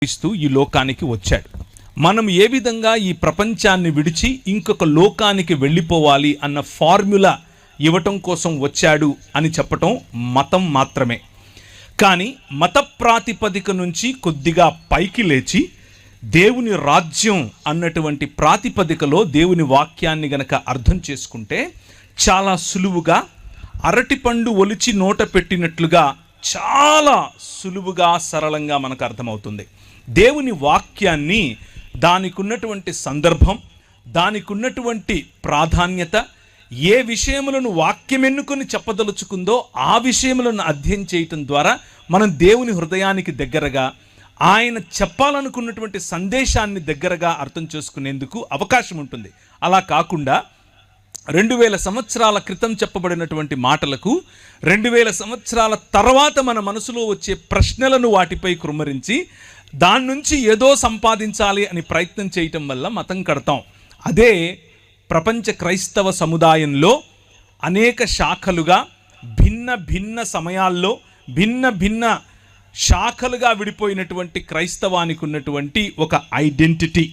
క్రీస్తు ఈ లోకానికి వచ్చాడు. మనం ఏ విధంగా ఈ ప్రపంచాన్ని విడిచి ఇంకొక లోకానికి వెళ్ళిపోవాలి అన్న ఫార్ములా ఇవ్వటం కోసం వచ్చాడు అని చెప్పటం మతం మాత్రమే. కానీ మత ప్రాతిపదిక నుంచి కొద్దిగా పైకి లేచి దేవుని రాజ్యం అన్నటువంటి ప్రాతిపదికలో దేవుని వాక్యాన్ని గనక అర్థం చేసుకుంటే చాలా సులువుగా అరటిపండు ఒలిచి నోట పెట్టినట్లుగా చాలా సులువుగా సరళంగా మనకు అర్థమవుతుంది. దేవుని వాక్యాన్ని దానికి ఉన్నటువంటి సందర్భం, దానికి ఉన్నటువంటి ప్రాధాన్యత, ఏ విషయములను వాక్యం ఎన్నుకొని చెప్పదలుచుకుందో ఆ విషయములను అధ్యయనం చేయటం ద్వారా మనం దేవుని హృదయానికి దగ్గరగా, ఆయన చెప్పాలనుకున్నటువంటి సందేశాన్ని దగ్గరగా అర్థం చేసుకునేందుకు అవకాశం ఉంటుంది. అలా కాకుండా 2000 సంవత్సరాల క్రితం చెప్పబడినటువంటి మాటలకు 2000 సంవత్సరాల తర్వాత మన మనసులో వచ్చే ప్రశ్నలను వాటిపై కృమ్మరించి దాని నుంచి ఏదో సంపాదించాలి అని ప్రయత్నం చేయటం వల్ల మతం కడతాం. అదే ప్రపంచ క్రైస్తవ సముదాయంలో అనేక శాఖలుగా భిన్న భిన్న సమయాల్లో భిన్న భిన్న శాఖలుగా విడిపోయినటువంటి క్రైస్తవానికి ఉన్నటువంటి ఒక ఐడెంటిటీ.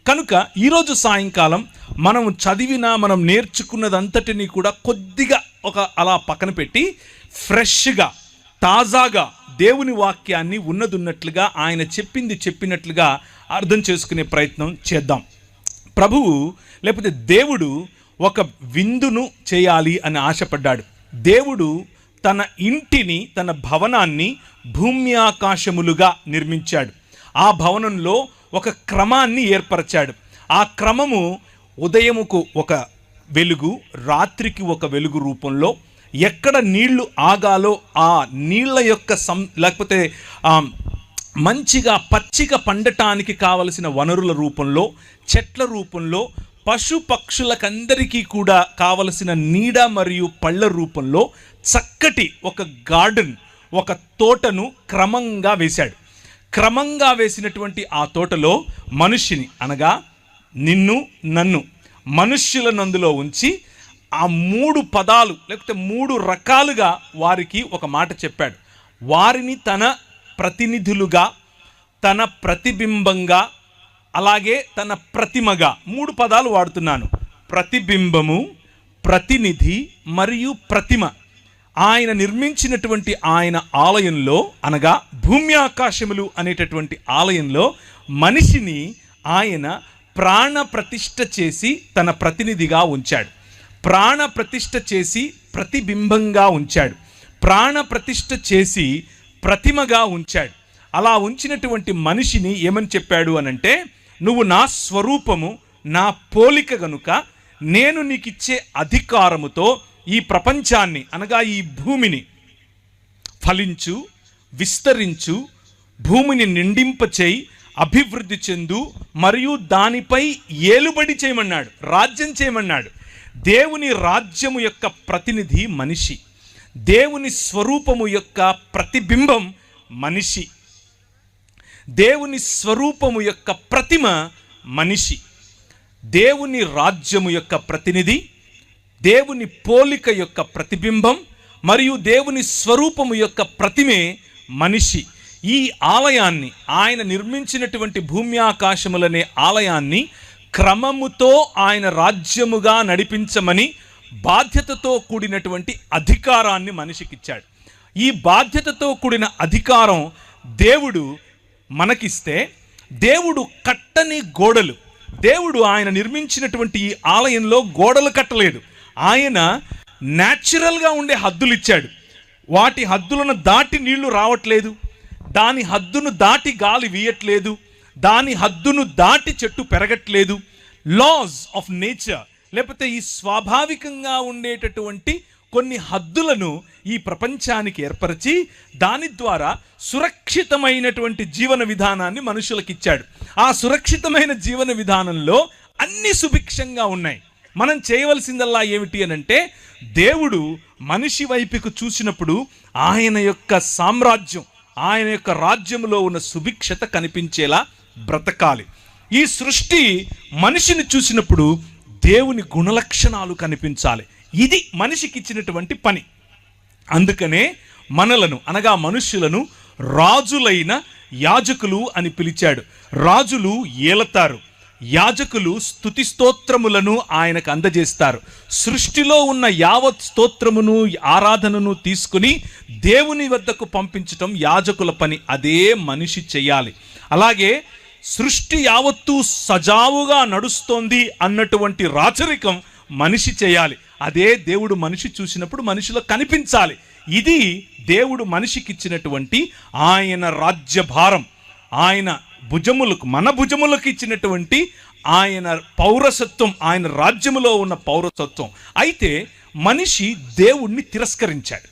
కనుక ఈరోజు సాయంకాలం మనం చదివిన, మనం నేర్చుకున్నదంతటినీ కూడా కొద్దిగా అలా పక్కన పెట్టి ఫ్రెష్గా, తాజాగా దేవుని వాక్యాన్ని ఉన్నదున్నట్లుగా, ఆయన చెప్పింది చెప్పినట్లుగా అర్థం చేసుకునే ప్రయత్నం చేద్దాం. ప్రభువు లేకపోతే దేవుడు ఒక విందును చేయాలి అని ఆశపడ్డాడు. దేవుడు తన ఇంటిని, తన భవనాన్ని భూమి ఆకాశములుగా నిర్మించాడు. ఆ భవనంలో ఒక క్రమాన్ని ఏర్పరచాడు. ఆ క్రమము ఉదయముకు ఒక వెలుగు, రాత్రికి ఒక వెలుగు రూపంలో, ఎక్కడ నీళ్లు ఆగాలో ఆ నీళ్ల యొక్క లేకపోతే మంచిగా పచ్చిక పండటానికి కావలసిన వనరుల రూపంలో, చెట్ల రూపంలో, పశు పక్షులకందరికీ కూడా కావలసిన నీడ మరియు పళ్ళ రూపంలో చక్కటి ఒక గార్డెన్, ఒక తోటను క్రమంగా వేశాడు. క్రమంగా వేసినటువంటి ఆ తోటలో మనిషిని, అనగా నిన్ను నన్ను, మనుష్యులనందులో ఉంచి ఆ 3 పదాలు లేకపోతే 3 రకాలుగా వారికి ఒక మాట చెప్పాడు. వారిని తన ప్రతినిధులుగా, తన ప్రతిబింబంగా, అలాగే తన ప్రతిమగా, 3 పదాలు వాడుతున్నాను. ప్రతిబింబము, ప్రతినిధి మరియు ప్రతిమ. ఆయన నిర్మించినటువంటి ఆయన ఆలయంలో, అనగా భూమి ఆకాశములు అనేటటువంటి ఆలయంలో మనిషిని ఆయన ప్రాణ ప్రతిష్ఠ చేసి తన ప్రతినిధిగా ఉంచాడు. ప్రాణ ప్రతిష్ఠ చేసి ప్రతిబింబంగా ఉంచాడు. ప్రాణ ప్రతిష్ఠ చేసి ప్రతిమగా ఉంచాడు. అలా ఉంచినటువంటి మనిషిని ఏమని చెప్పాడు అనంటే, నువ్వు నా స్వరూపము, నా పోలిక గనుక నేను నీకిచ్చే అధికారముతో ఈ ప్రపంచాన్ని, అనగా ఈ భూమిని ఫలించు, విస్తరించు, భూమిని నిండింపచేయి, అభివృద్ధి చెందు మరియు దానిపై ఏలుబడి చేయమన్నాడు, రాజ్యం చేయమన్నాడు. దేవుని రాజ్యము యొక్క ప్రతినిధి మనిషి, దేవుని స్వరూపము యొక్క ప్రతిబింబం మనిషి, దేవుని స్వరూపము యొక్క ప్రతిమ మనిషి. దేవుని రాజ్యము యొక్క ప్రతినిధి, దేవుని పోలిక యొక్క ప్రతిబింబం మరియు దేవుని స్వరూపము యొక్క ప్రతిమే మనిషి. ఈ ఆలయాన్ని, ఆయన నిర్మించినటువంటి భూమి ఆకాశములనే ఆలయాన్ని క్రమముతో ఆయన రాజ్యముగా నడిపించమని బాధ్యతతో కూడినటువంటి అధికారాన్ని మనిషికిచ్చాడు. ఈ బాధ్యతతో కూడిన అధికారం దేవుడు మనకిస్తే, దేవుడు కట్టని గోడలు, దేవుడు ఆయన నిర్మించినటువంటి ఈ ఆలయంలో గోడలు కట్టలేదు. ఆయన న్యాచురల్గా ఉండే హద్దులు ఇచ్చాడు. వాటి హద్దులను దాటి నీళ్లు రావట్లేదు, దాని హద్దును దాటి గాలి వీయట్లేదు, దాని హద్దును దాటి చెట్టు పెరగట్లేదు. లాస్ ఆఫ్ నేచర్, లేకపోతే ఈ స్వాభావికంగా ఉండేటటువంటి కొన్ని హద్దులను ఈ ప్రపంచానికి ఏర్పరిచి దాని ద్వారా సురక్షితమైనటువంటి జీవన విధానాన్ని మనుషులకు ఇచ్చాడు. ఆ సురక్షితమైన జీవన విధానంలో అన్ని సుభిక్షంగా ఉన్నాయి. మనం చేయవలసిందల్లా ఏమిటి అనంటే, దేవుడు మనిషి వైపుకు చూసినప్పుడు ఆయన యొక్క సామ్రాజ్యం, ఆయన యొక్క రాజ్యంలో ఉన్న సుభిక్షత కనిపించేలా బ్రతకాలి. ఈ సృష్టి మనిషిని చూసినప్పుడు దేవుని గుణలక్షణాలు కనిపించాలి. ఇది మనిషికి ఇచ్చినటువంటి పని. అందుకనే మనలను, అనగా మనుష్యులను రాజులైన యాజకులు అని పిలిచాడు. రాజులు ఏలతారు, యాజకులు స్తుతి స్తోత్రములను ఆయనకు అందజేస్తారు. సృష్టిలో ఉన్న యావత్ స్తోత్రమును ఆరాధనను తీసుకుని దేవుని వద్దకు పంపించటం యాజకుల పని. అదే మనిషి చేయాలి. అలాగే సృష్టి యావత్తు సజావుగా నడుస్తోంది అన్నటువంటి రాచరికం మనిషి చేయాలి. అదే దేవుడు మనిషి చూసినప్పుడు మనిషిలో కనిపించాలి. ఇది దేవుడు మనిషికి ఇచ్చినటువంటి ఆయన రాజ్యభారం, ఆయన భుజములకు, మన భుజములకు ఇచ్చినటువంటి ఆయన పౌరసత్వం, ఆయన రాజ్యములో ఉన్న పౌరసత్వం. అయితే మనిషి దేవుణ్ణి తిరస్కరించాడు.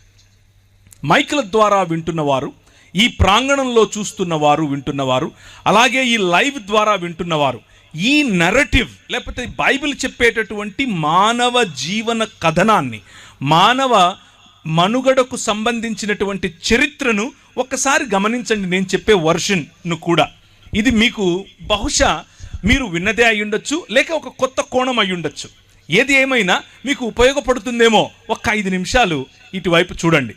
మైకుల ద్వారా వింటున్నవారు, ఈ ప్రాంగణంలో చూస్తున్నవారు, వింటున్నవారు, అలాగే ఈ లైవ్ ద్వారా వింటున్నవారు, ఈ నరేటివ్ లేకపోతే బైబిల్ చెప్పేటటువంటి మానవ జీవన కథనాన్ని, మానవ మనుగడకు సంబంధించినటువంటి చరిత్రను ఒక్కసారి గమనించండి. నేను చెప్పే వర్షన్ను కూడా ఇది మీకు బహుశా మీరు విన్నదే అయి ఉండొచ్చు, లేక ఒక కొత్త కోణం అయి ఉండొచ్చు. ఏది ఏమైనా మీకు ఉపయోగపడుతుందేమో. ఒక్క 5 నిమిషాలు ఇటువైపు చూడండి.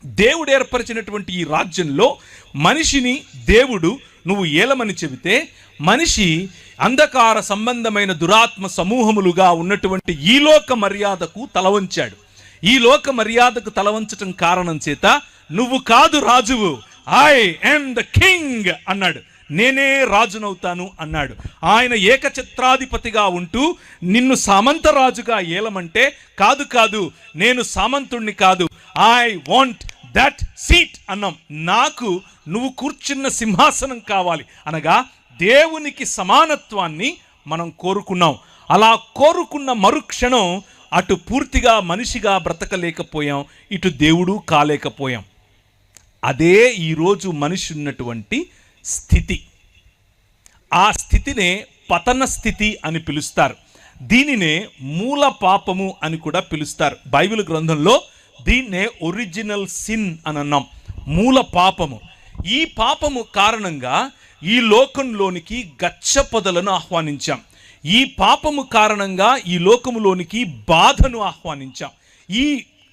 దేవుడు ఏర్పరిచినటువంటి ఈ రాజ్యంలో మనిషిని దేవుడు నువ్వు ఏలమని చెబితే, మనిషి అంధకార సంబంధమైన దురాత్మ సమూహములుగా ఉన్నటువంటి ఈ లోక మర్యాదకు తలవంచాడు. ఈ లోక మర్యాదకు తలవంచటం కారణం చేత నువ్వు కాదు రాజువు, ఐ యామ్ ద కింగ్ అన్నాడు. నేనే రాజునవుతాను అన్నాడు. ఆయన ఏకఛత్రాధిపతిగా ఉంటూ నిన్ను సామంతరాజుగా ఏలమంటే, కాదు కాదు నేను సామంతుణ్ణి కాదు, ఐ వాంట్ దట్ సీట్ అన్నాం. నాకు నువ్వు కూర్చున్న సింహాసనం కావాలి అనగా దేవునికి సమానత్వాన్ని మనం కోరుకున్నాం. అలా కోరుకున్న మరుక్షణం అటు పూర్తిగా మనిషిగా బ్రతకలేకపోయాం, ఇటు దేవుడు కాలేకపోయాం. అదే ఈరోజు మనిషి ఉన్నటువంటి స్థితి. ఆ స్థితినే పతన స్థితి అని పిలుస్తారు. దీనినే మూల పాపము అని కూడా పిలుస్తారు. బైబిల్ గ్రంథంలో దీన్నే ఒరిజినల్ సిన్ అని అన్నాం, మూల పాపము. ఈ పాపము కారణంగా ఈ లోకంలోనికి గచ్చపొదలను ఆహ్వానించాం. ఈ పాపము కారణంగా ఈ లోకములోనికి బాధను ఆహ్వానించాం.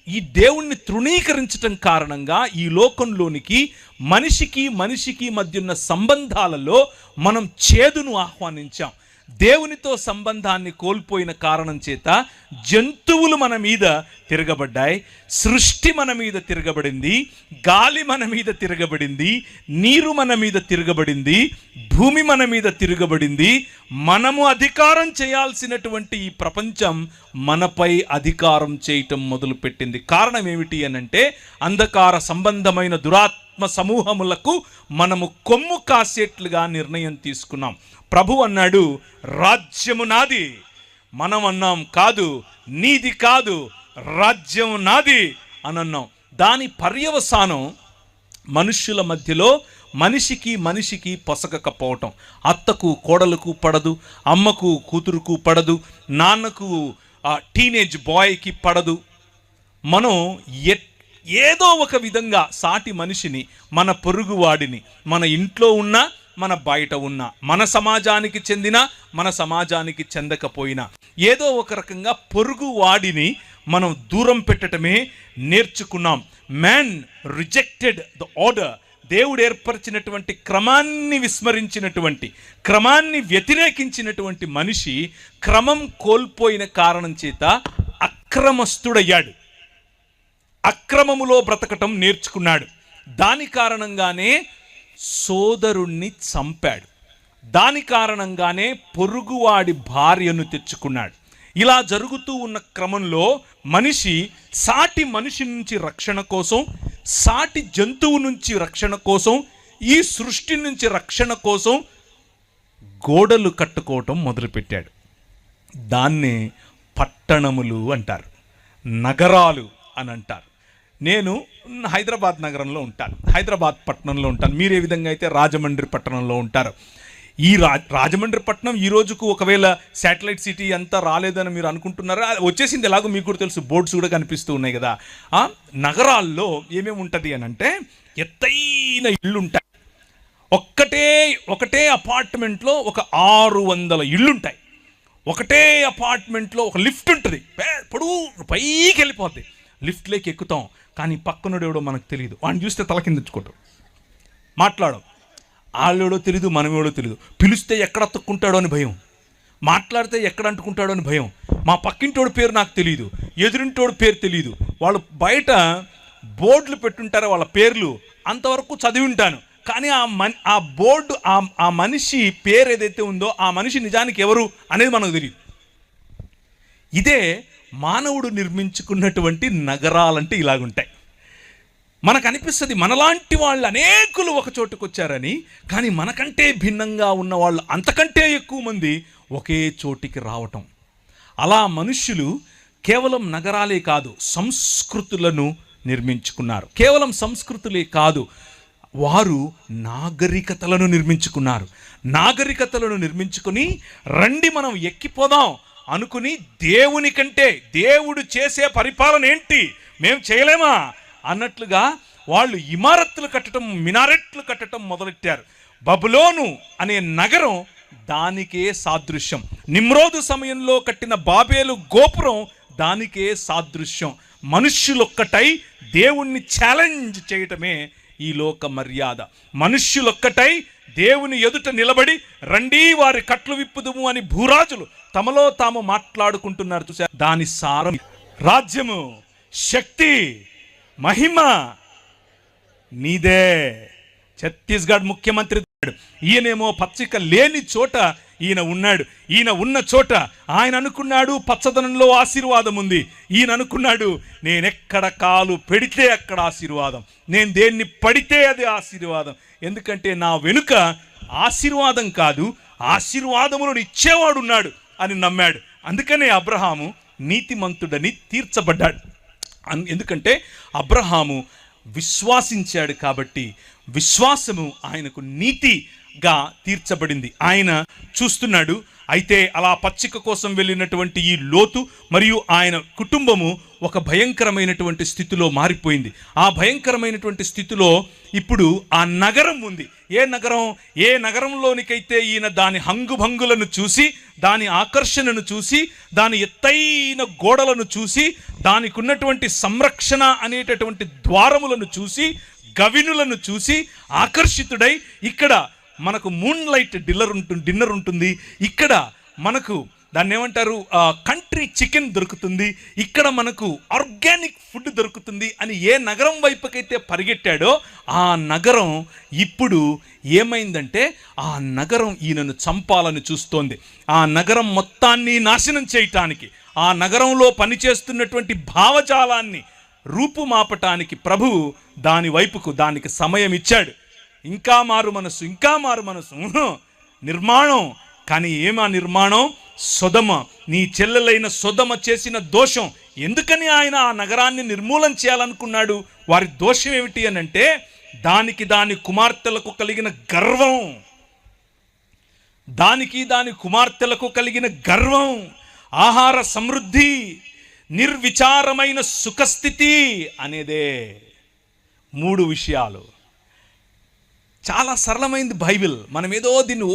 ఈ దేవుణ్ణి తృణీకరించటం కారణంగా ఈ లోకంలోనికి మనిషికి మధ్య ఉన్న సంబంధాలలో మనం చేదును ఆహ్వానించాం. దేవునితో సంబంధాన్ని కోల్పోయిన కారణం చేత జంతువులు మన మీద తిరగబడ్డాయి, సృష్టి మన మీద తిరగబడింది, గాలి మన మీద తిరగబడింది, నీరు మన మీద తిరగబడింది, భూమి మన మీద తిరగబడింది. మనము అధికారం చేయాల్సినటువంటి ఈ ప్రపంచం మనపై అధికారం చేయటం మొదలుపెట్టింది. కారణం ఏమిటి అనంటే, అంధకార సంబంధమైన దురాత్మ సమూహములకు మనము కొమ్ము కాసేట్లుగా నిర్ణయం తీసుకున్నాం. ప్రభు అన్నాడు, రాజ్యము నాది. మనం అన్నాం, కాదు, నీది కాదు, రాజ్యం నాది అని అన్నాం. దాని పర్యవసానం మనుష్యుల మధ్యలో మనిషికి పొసగకపోవటం. అత్తకు కోడలకు పడదు, అమ్మకు కూతురుకు పడదు, నాన్నకు టీనేజ్ బాయ్కి పడదు. మనం ఏదో ఒక విధంగా సాటి మనిషిని, మన పొరుగువాడిని, మన ఇంట్లో ఉన్న, మన బయట ఉన్న, మన సమాజానికి చెందిన, మన సమాజానికి చెందకపోయినా ఏదో ఒక రకంగా పొరుగువాడిని మనం దూరం పెట్టడమే నేర్చుకున్నాం. Man rejected the order. దేవుడు ఏర్పరిచినటువంటి క్రమాన్ని విస్మరించినటువంటి, క్రమాన్ని వ్యతిరేకించినటువంటి మనిషి క్రమం కోల్పోయిన కారణం చేత అక్రమస్తుడయ్యాడు. అక్రమములో బ్రతకటం నేర్చుకున్నాడు. దాని కారణంగానే సోదరుణ్ణి చంపాడు. దాని కారణంగానే పొరుగువాడి భార్యను తెచ్చుకున్నాడు. ఇలా జరుగుతూ ఉన్న క్రమంలో మనిషి సాటి మనిషి నుంచి రక్షణ కోసం, సాటి జంతువు నుంచి రక్షణ కోసం, ఈ సృష్టి నుంచి రక్షణ కోసం గోడలు కట్టుకోవటం మొదలుపెట్టాడు. దాన్నే పట్టణములు అంటారు, నగరాలు అని అంటారు. నేను హైదరాబాద్ నగరంలో ఉంటాను, హైదరాబాద్ పట్టణంలో ఉంటాను. మీరు ఏ విధంగా అయితే రాజమండ్రి పట్టణంలో ఉంటారు. ఈ రాజమండ్రి పట్టణం ఈ రోజుకు ఒకవేళ శాటిలైట్ సిటీ అంతా రాలేదని మీరు అనుకుంటున్నారా? వచ్చేసింది. ఎలాగో మీకు కూడా తెలుసు, బోర్డ్స్ కూడా కనిపిస్తూ ఉన్నాయి కదా. నగరాల్లో ఏమేమి ఉంటుంది అని అంటే, ఎత్తైన ఇళ్ళు ఉంటాయి. ఒకటే అపార్ట్మెంట్లో ఒక 600 ఇళ్ళుంటాయి. ఒకటే అపార్ట్మెంట్లో ఒక లిఫ్ట్ ఉంటుంది, పొడుగు పైకి వెళ్ళిపోద్ది. లిఫ్ట్లోకి ఎక్కుతాం, కానీ పక్కనుడు ఎవడో మనకు తెలియదు. వాడిని చూస్తే తల కిందించుకోవటం, మాట్లాడడం, వాళ్ళెవడో తెలీదు, మనమేడో తెలీదు. పిలిస్తే ఎక్కడ అతుక్కుంటాడో అని భయం, మాట్లాడితే ఎక్కడ అంటుకుంటాడో అని భయం. మా పక్కింటోడి పేరు నాకు తెలియదు, ఎదురింటోడి పేరు తెలియదు. వాళ్ళు బయట బోర్డులు పెట్టుంటారు వాళ్ళ పేర్లు, అంతవరకు చదివి ఉంటాను. కానీ ఆ బోర్డు ఆ మనిషి పేరు ఏదైతే ఉందో ఆ మనిషి నిజానికి ఎవరు అనేది మనకు తెలియదు. ఇదే మానవుడు నిర్మించుకున్నటువంటి నగరాలంటే ఇలాగుంటాయి. మనకు అనిపిస్తుంది మనలాంటి వాళ్ళు అనేకులు ఒక చోటుకు వచ్చారని, కానీ మనకంటే భిన్నంగా ఉన్న వాళ్ళు అంతకంటే ఎక్కువ మంది ఒకే చోటికి రావటం. అలా మనుష్యులు కేవలం నగరాలే కాదు, సంస్కృతులను నిర్మించుకున్నారు. కేవలం సంస్కృతులే కాదు, వారు నాగరికతలను నిర్మించుకున్నారు. నాగరికతలను నిర్మించుకుని రండి మనం ఎక్కిపోదాం అనుకుని దేవుని కంటే దేవుడు చేసే పరిపాలన ఏంటి మేము చేయలేమా అన్నట్లుగా వాళ్ళు ఇమారత్తులు కట్టడం, మినారెట్లు కట్టడం మొదలెట్టారు. బబులోను అనే నగరం దానికే సాదృశ్యం. నిమ్రోదు సమయంలో కట్టిన బాబేలు గోపురం దానికే సాదృశ్యం. మనుష్యులొక్కటై దేవుణ్ణి ఛాలెంజ్ చేయటమే ఈ లోక మర్యాద. మనుష్యులొక్కటై దేవుని ఎదుట నిలబడి రండి వారి కట్లు విప్పుదుము అని భూరాజులు తమలో తాము మాట్లాడుకుంటున్నారు. చూసారు, దాని సారం రాజ్యము, శక్తి, మహిమ నీదే. ఛత్తీస్గఢ్ ముఖ్యమంత్రి ఈయనేమో పచ్చిక లేని చోట ఈయన ఉన్నాడు. ఈయన ఉన్న చోట ఆయన అనుకున్నాడు పచ్చదనంలో ఆశీర్వాదం ఉంది. ఈయన అనుకున్నాడు నేనెక్కడ కాలు పెడితే అక్కడ ఆశీర్వాదం, నేను దేన్ని పడితే అది ఆశీర్వాదం. ఎందుకంటే నా వెనుక ఆశీర్వాదం కాదు, ఆశీర్వాదములను ఇచ్చేవాడున్నాడు అని నమ్మాడు. అందుకనే అబ్రహాము నీతిమంతుడని తీర్చబడ్డాడు. ఎందుకంటే అబ్రహాము విశ్వాసించాడు కాబట్టి విశ్వాసము ఆయనకు నీతిగా తీర్చబడింది. ఆయన చూస్తున్నాడు. అయితే అలా పచ్చిక కోసం వెళ్ళినటువంటి ఈ లోతు మరియు ఆయన కుటుంబము ఒక భయంకరమైనటువంటి స్థితిలో మారిపోయింది. ఆ భయంకరమైనటువంటి స్థితిలో ఇప్పుడు ఆ నగరం ఉంది. ఏ నగరంలోనికైతే ఈయన దాని హంగుభంగులను చూసి, దాని ఆకర్షణను చూసి, దాని ఎత్తైన గోడలను చూసి, దానికి ఉన్నటువంటి సంరక్షణ అనేటటువంటి ద్వారములను చూసి, గవినులను చూసి ఆకర్షితుడై, ఇక్కడ మనకు మూన్ లైట్ డిన్నర్ ఉంటుంది, ఇక్కడ మనకు దాన్ని ఏమంటారు కంట్రీ చికెన్ దొరుకుతుంది, ఇక్కడ మనకు ఆర్గానిక్ ఫుడ్ దొరుకుతుంది అని ఏ నగరం వైపుకైతే పరిగెట్టాడో ఆ నగరం ఇప్పుడు ఏమైందంటే ఆ నగరం ఈయనను చంపాలని చూస్తోంది. ఆ నగరం మొత్తాన్ని నాశనం చేయటానికి, ఆ నగరంలో పనిచేస్తున్నటువంటి భావజాలాన్ని రూపుమాపటానికి ప్రభువు దాని వైపుకు దానికి సమయం ఇచ్చాడు. ఇంకా మారు మనసు నిర్మాణం. కానీ ఏమా నిర్మాణం? సొదమ, నీ చెల్లెలైన సొదమ చేసిన దోషం. ఎందుకని ఆయన ఆ నగరాన్ని నిర్మూలన చేయాలనుకున్నాడు? వారి దోషం ఏమిటి అని అంటే దాని కుమార్తెలకు కలిగిన గర్వం, దాని కుమార్తెలకు కలిగిన గర్వం, ఆహార సమృద్ధి, నిర్విచారమైన సుఖస్థితి అనేదే. 3 విషయాలు. చాలా సరళమైంది బైబిల్. మనం ఏదో దీన్ని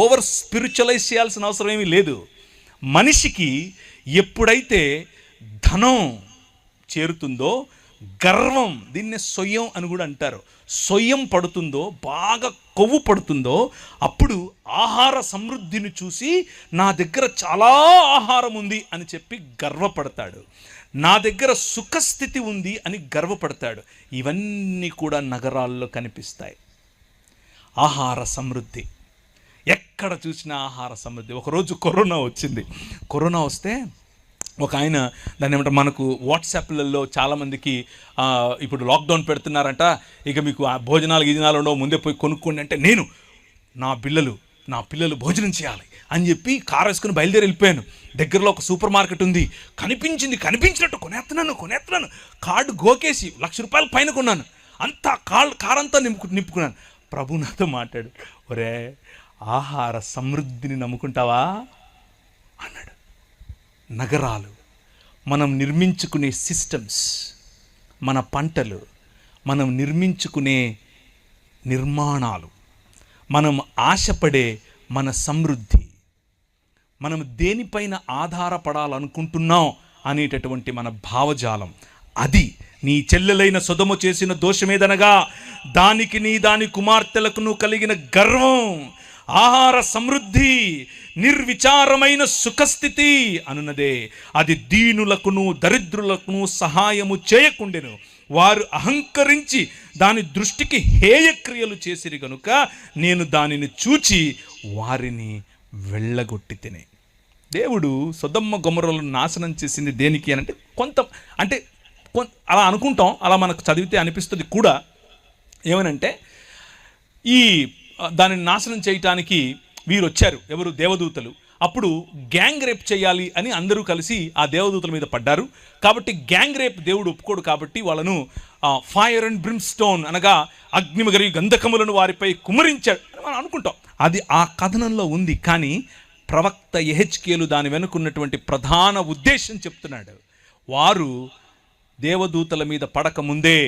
ఓవర్ స్పిరిచువలైజ్ చేయాల్సిన అవసరం ఏమీ లేదు. మనిషికి ఎప్పుడైతే ధనం చేరుతుందో, గర్వం, దీన్నే సొయ్యం అని కూడా అంటారు, సొయ్యం పడుతుందో, బాగా కొవ్వు పడుతుందో, అప్పుడు ఆహార సమృద్ధిని చూసి నా దగ్గర చాలా ఆహారం ఉంది అని చెప్పి గర్వపడతాడు. నా దగ్గర సుఖస్థితి ఉంది అని గర్వపడతాడు. ఇవన్నీ కూడా నగరాల్లో కనిపిస్తాయి. ఆహార సమృద్ధి, ఎక్కడ చూసినా ఆహార సమృద్ధి. ఒకరోజు కరోనా వచ్చింది. కరోనా వస్తే ఒక ఆయన దాన్ని ఏమంటారు, మనకు వాట్సాప్లలో చాలామందికి ఇప్పుడు లాక్డౌన్ పెడుతున్నారంట, ఇక మీకు భోజనాలు గిజనాలు ఉండవు, ముందే పోయి కొనుక్కోండి అంటే, నేను నా పిల్లలు భోజనం చేయాలి అని చెప్పి కారు వేసుకుని బయలుదేరి వెళ్ళిపోయాను. దగ్గరలో ఒక సూపర్ మార్కెట్ ఉంది. కనిపించినట్టు కొనేస్తున్నాను. కార్డు గోకేసి ₹1,00,000 పైన కొన్నాను. అంతా కారంతా నింపుకున్నాను. ప్రభు నాతో మాట్లాడు, ఒరే ఆహార సమృద్ధిని నమ్ముకుంటావా అన్నాడు. నగరాలు, మనం నిర్మించుకునే సిస్టమ్స్, మన పంటలు, మనం నిర్మించుకునే నిర్మాణాలు, మనం ఆశపడే మన సమృద్ధి, మనం దేనిపైన ఆధారపడాలనుకుంటున్నాం అనేటటువంటి మన భావజాలం, అది నీ చెల్లెలైన సొదొమ చేసిన దోషమేదనగా దానికి నీ దాని కుమార్తెలకును కలిగిన గర్వం, ఆహార సమృద్ధి, నిర్విచారమైన సుఖస్థితి అనున్నదే. అది దీనులకును దరిద్రులకును సహాయము చేయకుండెను. వారు అహంకరించి దాని దృష్టికి హేయక్రియలు చేసిరి గనుక నేను దానిని చూచి వారిని వెళ్ళగొట్టి తినే. దేవుడు సొదొమ గొమొర్రాలను నాశనం చేసింది దేనికి అని అంటే అలా అనుకుంటాం, అలా మనకు చదివితే అనిపిస్తుంది కూడా. ఏమనంటే ఈ దానిని నాశనం చేయటానికి వీరు వచ్చారు, ఎవరు? దేవదూతలు. అప్పుడు గ్యాంగ్ రేప్ చేయాలి అని అందరూ కలిసి ఆ దేవదూతల మీద పడ్డారు. కాబట్టి గ్యాంగ్ రేప్ దేవుడు ఒప్పుకోడు. కాబట్టి వాళ్ళను ఫైర్ అండ్ బ్రిమ్స్టోన్ అనగా అగ్నిమగరి గంధకములను వారిపై కుమరించాడు అని మనం అనుకుంటాం. అది ఆ కథనంలో ఉంది. కానీ ప్రవక్త యెహెజ్కేలు దాని వెనుకున్నటువంటి ప్రధాన ఉద్దేశం చెప్తున్నాడు. వారు దేవదూతల మీద పడకముందే,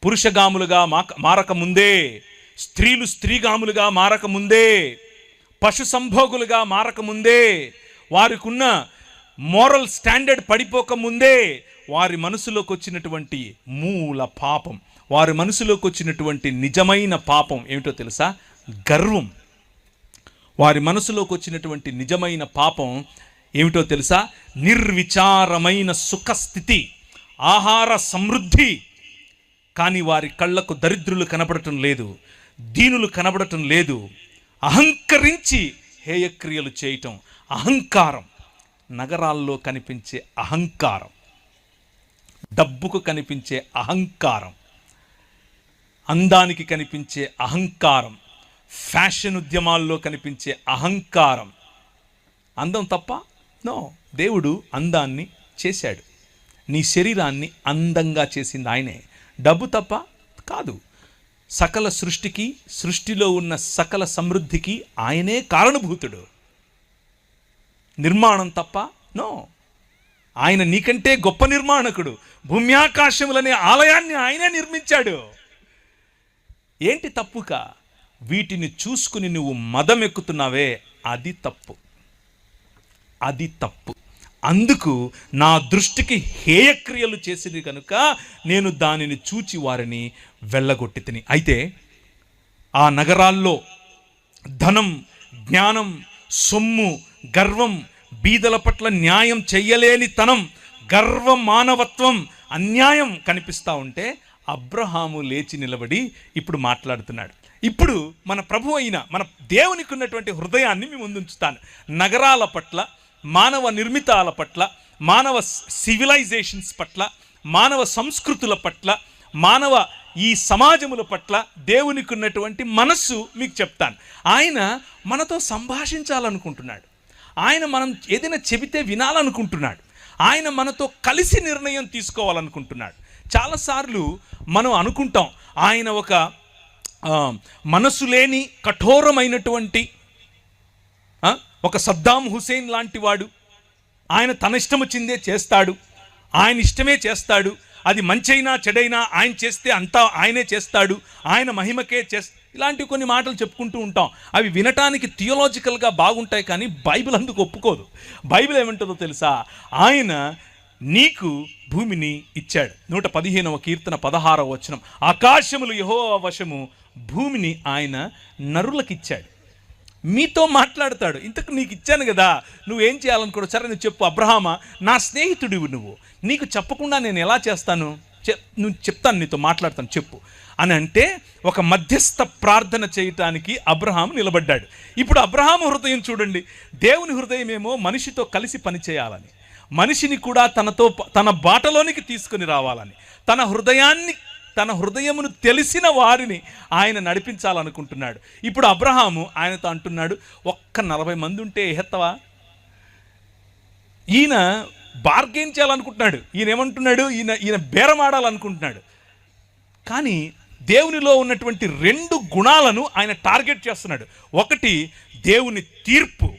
పురుషగాములుగా మారకముందే, స్త్రీలు స్త్రీగాములుగా మారకముందే, పశు సంభోగులుగా మారకముందే, వారికి ఉన్న మోరల్ స్టాండర్డ్ పడిపోకముందే వారి మనసులోకి వచ్చినటువంటి మూల పాపం, వారి మనసులోకి వచ్చినటువంటి నిజమైన పాపం ఏమిటో తెలుసా? గర్వం. వారి మనసులోకి వచ్చినటువంటి నిజమైన పాపం ఏమిటో తెలుసా? నిర్విచారమైన సుఖస్థితి, ఆహార సమృద్ధి. కానీ వారి కళ్ళకు దరిద్రులు కనబడటం లేదు, దీనులు కనబడటం లేదు. అహంకరించి హేయక్రియలు చేయటం, అహంకారం. నగరాల్లో కనిపించే అహంకారం, డబ్బుకు కనిపించే అహంకారం, అందానికి కనిపించే అహంకారం, ఫ్యాషన్ ఉద్యమాల్లో కనిపించే అహంకారం. అందం తప్ప? నో. దేవుడు అందాన్ని చేశాడు, నీ శరీరాన్ని అందంగా చేసింది ఆయనే. డబ్బు తప్ప? కాదు. సకల సృష్టికి, సృష్టిలో ఉన్న సకల సమృద్ధికి ఆయనే కారణభూతుడు. నిర్మాణం తప్ప? నో. ఆయన నీకంటే గొప్ప నిర్మాణకుడు. భూమ్యాకాశములనే ఆలయాన్ని ఆయనే నిర్మించాడు. ఏంటి తప్పుక? వీటిని చూసుకుని నువ్వు మదమెక్కుతున్నావే, అది తప్పు, అది తప్పు. అందుకు నా దృష్టికి హేయక్రియలు చేసింది కనుక నేను దానిని చూచి వారిని వెళ్ళగొట్టి తిని. అయితే ఆ నగరాల్లో ధనం, జ్ఞానం, సొమ్ము, గర్వం, బీదల పట్ల న్యాయం చెయ్యలేని తనం, గర్వం, మానవత్వం, అన్యాయం కనిపిస్తూ ఉంటే అబ్రహాము లేచి నిలబడి ఇప్పుడు మాట్లాడుతున్నాడు. ఇప్పుడు మన ప్రభు అయిన మన దేవునికి ఉన్నటువంటి హృదయాన్ని మీ ముందుంచుతాను. నగరాల పట్ల, మానవ నిర్మితాల పట్ల, మానవ సివిలైజేషన్స్ పట్ల, మానవ సంస్కృతుల పట్ల, మానవ ఈ సమాజముల పట్ల దేవునికి ఉన్నటువంటి మనస్సు మీకు చెప్తాను. ఆయన మనతో సంభాషించాలనుకుంటున్నాడు. ఆయన మనం ఏదైనా చెబితే వినాలనుకుంటున్నాడు. ఆయన మనతో కలిసి నిర్ణయం తీసుకోవాలనుకుంటున్నాడు. చాలాసార్లు మనం అనుకుంటాం ఆయన ఒక మనసు లేని కఠోరమైనటువంటి ఒక సద్దాం హుసేన్ లాంటి వాడు. ఆయన తన ఇష్టం వచ్చిందే చేస్తాడు, ఆయన ఇష్టమే చేస్తాడు. అది మంచైనా చెడైనా ఆయన చేస్తే అంతా ఆయనే చేస్తాడు, ఆయన మహిమకే ఇలాంటివి కొన్ని మాటలు చెప్పుకుంటూ ఉంటాం. అవి వినటానికి థియోలాజికల్గా బాగుంటాయి, కానీ బైబిల్ అందుకు ఒప్పుకోదు. బైబిల్ ఏమంటుందో తెలుసా? ఆయన నీకు భూమిని ఇచ్చాడు. 115వ కీర్తన 16వ వచనం, ఆకాశములు యెహోవా వశము, భూమిని ఆయన నరులకిచ్చాడు. మీతో మాట్లాడతాడు. ఇంతకు నీకు ఇచ్చాను కదా, నువ్వేం చేయాలనుకోడు? సరే నువ్వు చెప్పు. అబ్రహామా, నా స్నేహితుడివి నువ్వు, నీకు చెప్పకుండా నేను ఎలా చేస్తాను? నువ్వు చెప్తాను, నీతో మాట్లాడతాను, చెప్పు అని అంటే ఒక మధ్యస్థ ప్రార్థన చేయటానికి అబ్రహాము నిలబడ్డాడు. ఇప్పుడు అబ్రహాము హృదయం చూడండి. దేవుని హృదయం ఏమో మనిషితో కలిసి పనిచేయాలని, మనిషిని కూడా తన బాటలోనికి తీసుకుని రావాలని, తన హృదయమును తెలిసిన వారిని ఆయన నడిపించాలనుకుంటున్నాడు. ఇప్పుడు అబ్రహాము ఆయనతో అంటున్నాడు, ఒక్క 40 మంది ఉంటే ఎహెత్తవా? ఈయన బార్గెయిన్ చేయాలనుకుంటున్నాడు. ఈయన ఏమంటున్నాడు? ఈయన బేరమాడాలనుకుంటున్నాడు. కానీ దేవునిలో ఉన్నటువంటి 2 గుణాలను ఆయన టార్గెట్ చేస్తున్నాడు. ఒకటి దేవుని తీర్పు,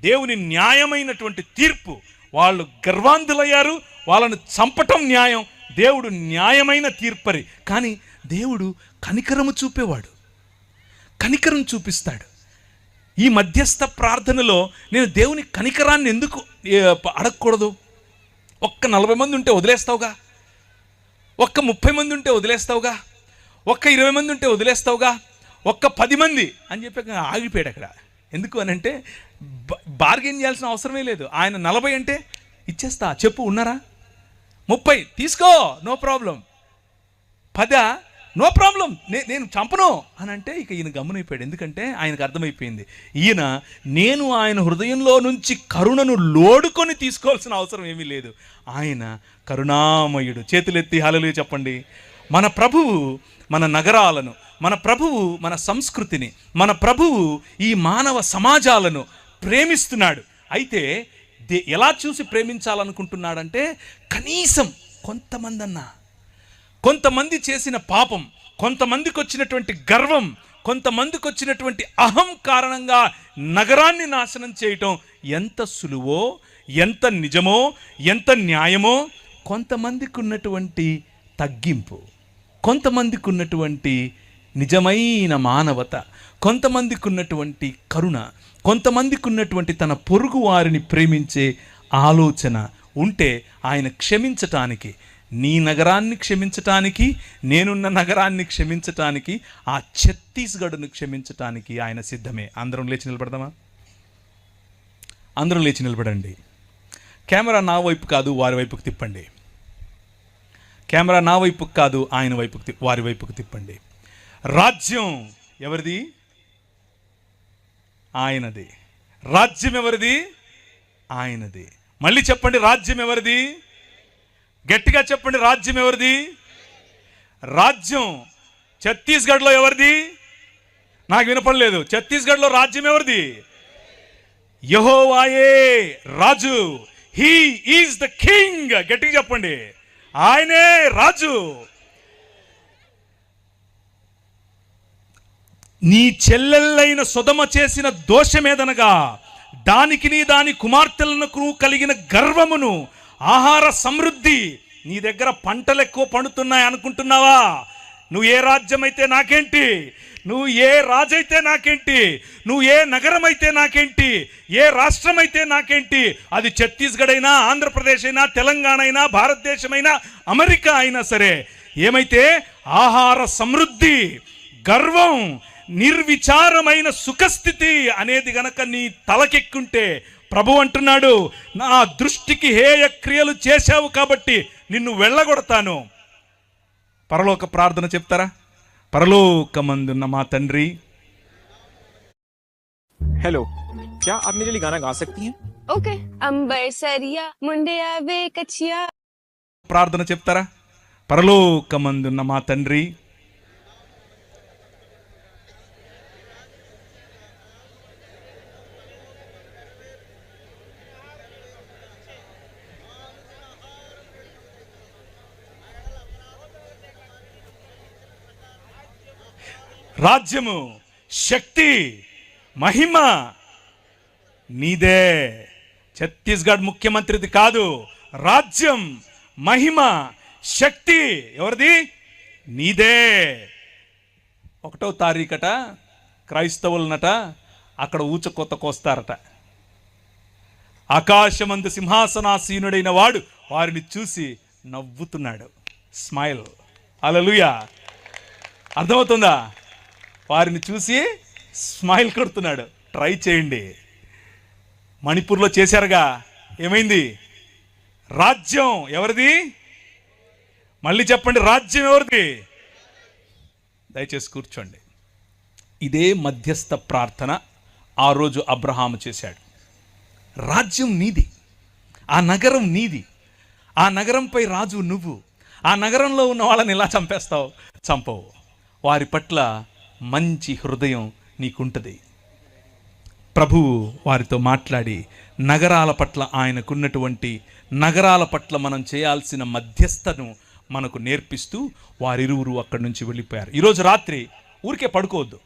దేవుని న్యాయమైనటువంటి తీర్పు. వాళ్ళు గర్వాంధులయ్యారు, వాళ్ళను చంపటం న్యాయం. దేవుడు న్యాయమైన తీర్పరి. కానీ దేవుడు కనికరము చూపేవాడు, కనికరం చూపిస్తాడు. ఈ మధ్యస్థ ప్రార్థనలో నేను దేవుని కనికరాన్ని ఎందుకు అడగకూడదు? ఒక్క 40 మంది ఉంటే వదిలేస్తావుగా, ఒక్క 30 మంది ఉంటే వదిలేస్తావుగా, ఒక్క 20 మంది ఉంటే వదిలేస్తావుగా, ఒక్క 10 మంది అని చెప్పి ఆగిపోయాడు అక్కడ. ఎందుకు అని అంటే బార్గెన్ చేయాల్సిన అవసరమే లేదు. ఆయన 40 అంటే ఇచ్చేస్తా, చెప్పు ఉన్నారా, 30 తీసుకో, నో ప్రాబ్లం, 10 నో ప్రాబ్లం, నేను చంపను అని అంటే ఇక ఈయన గమ్మునైపోయాడు. ఎందుకంటే ఆయనకు అర్థమైపోయింది, ఈయన నేను ఆయన హృదయంలో నుంచి కరుణను లోడుకొని తీసుకోవాల్సిన అవసరం ఏమీ లేదు. ఆయన కరుణామయుడు. చేతులెత్తి హల్లెలూయా చెప్పండి. మన ప్రభువు మన నగరాలను, మన ప్రభువు మన సంస్కృతిని, మన ప్రభువు ఈ మానవ సమాజాలను ప్రేమిస్తున్నాడు. అయితే ఎలా చూసి ప్రేమించాలనుకుంటున్నాడంటే కనీసం కొంతమంది చేసిన పాపం, కొంతమందికి వచ్చినటువంటి గర్వం, కొంతమందికి వచ్చినటువంటి అహం కారణంగా నగరాన్ని నాశనం చేయటం ఎంత సులువో, ఎంత నిజమో, ఎంత న్యాయమో, కొంతమందికి ఉన్నటువంటి తగ్గింపు, కొంతమందికి ఉన్నటువంటి నిజమైన మానవత, కొంతమందికి ఉన్నటువంటి కరుణ, కొంతమందికి ఉన్నటువంటి తన పొరుగు వారిని ప్రేమించే ఆలోచన ఉంటే ఆయన క్షమించటానికి, నీ నగరాన్ని క్షమించటానికి, నేనున్న నగరాన్ని క్షమించటానికి, ఆ ఛత్తీస్గఢ్ను క్షమించటానికి ఆయన సిద్ధమే. అందరం లేచి నిలబడదామా? అందరం లేచి నిలబడండి. కెమెరా నా వైపు కాదు, వారి వైపుకు తిప్పండి. కెమెరా నా వైపుకు కాదు, ఆయన వైపుకు వారి వైపుకు తిప్పండి. రాజ్యం ఎవరిది? ఆయనది. రాజ్యం ఎవరిది? ఆయనది. మళ్ళీ చెప్పండి, రాజ్యం ఎవరిది? గట్టిగా చెప్పండి, రాజ్యం ఎవరిది? రాజ్యం ఛత్తీస్గఢ్లో ఎవరిది? నాకు వినపడలేదు. ఛత్తీస్గఢ్లో రాజ్యం ఎవరిది? యెహోవాయే రాజు. He is the king. గట్టిగా చెప్పండి, ఆయనే రాజు. నీ చెల్లెళ్ళైన సొదమ చేసిన దోషమేదనగా దానికి దాని కుమార్తెలకు కలిగిన గర్వమును, ఆహార సమృద్ధి, నీ దగ్గర పంటలు ఎక్కువ పండుతున్నాయి అనుకుంటున్నావా? నువ్వు ఏ రాజ్యం అయితే నాకేంటి, నువ్వు ఏ రాజైతే నాకేంటి, నువ్వు ఏ నగరం అయితే నాకేంటి, ఏ రాష్ట్రం అయితే నాకేంటి, అది ఛత్తీస్గఢ్ అయినా, ఆంధ్రప్రదేశ్ అయినా, తెలంగాణ అయినా, భారతదేశమైనా, అమెరికా అయినా సరే, ఏమైతే ఆహార సమృద్ధి, గర్వం, నిర్విచారమైన సుఖస్థితి అనేది గనక నీ తలకెక్కుంటే ప్రభు అంటున్నాడు, నా దృష్టికి హేయ క్రియలు చేశావు కాబట్టి నిన్ను వెళ్ళగొడతాను. పరలోక ప్రార్థన చెప్తారా? పరలోకమందున్న మా తండ్రి. हेलो, क्या आप मेरे लिए गाना गा सकती हैं? ओके। अंबर सरिया मुंडिया वे कचिया। ప్రార్థన చెప్తారా? పరలోకమందున్న మా తండ్రి. రాజ్యము, శక్తి, మహిమ నీదే. ఛత్తీస్గఢ్ ముఖ్యమంత్రిది కాదు. రాజ్యం, మహిమ, శక్తి ఎవరిది? నీదే. 1వ తారీఖట క్రైస్తవులనట అక్కడ ఊచకొత్త కోస్తారట. ఆకాశమందు సింహాసనాసీనుడైన వాడు వారిని చూసి నవ్వుతున్నాడు. స్మైల్. హల్లెలూయా. అర్థమవుతుందా? వారిని చూసి స్మైల్ కొడుతున్నాడు. ట్రై చేయండి. మణిపూర్లో చేశారుగా, ఏమైంది? రాజ్యం ఎవరిది? మళ్ళీ చెప్పండి, రాజ్యం ఎవరిది? దయచేసి కూర్చోండి. ఇదే మధ్యస్థ ప్రార్థన ఆ రోజు అబ్రహాము చేశాడు. రాజ్యం నీది, ఆ నగరం నీది, ఆ నగరంపై రాజు నువ్వు. ఆ నగరంలో ఉన్న వాళ్ళని ఎలా చంపేస్తావు? చంపవు. వారి పట్ల మంచి హృదయం నీకుంటుంది. ప్రభువు వారితో మాట్లాడి నగరాల పట్ల, ఆయనకున్నటువంటి నగరాల పట్ల మనం చేయాల్సిన మధ్యస్థను మనకు నేర్పిస్తూ వారిరువురు అక్కడి నుంచి వెళ్ళిపోయారు. ఈరోజు రాత్రి ఊరికే పడుకోవద్దు.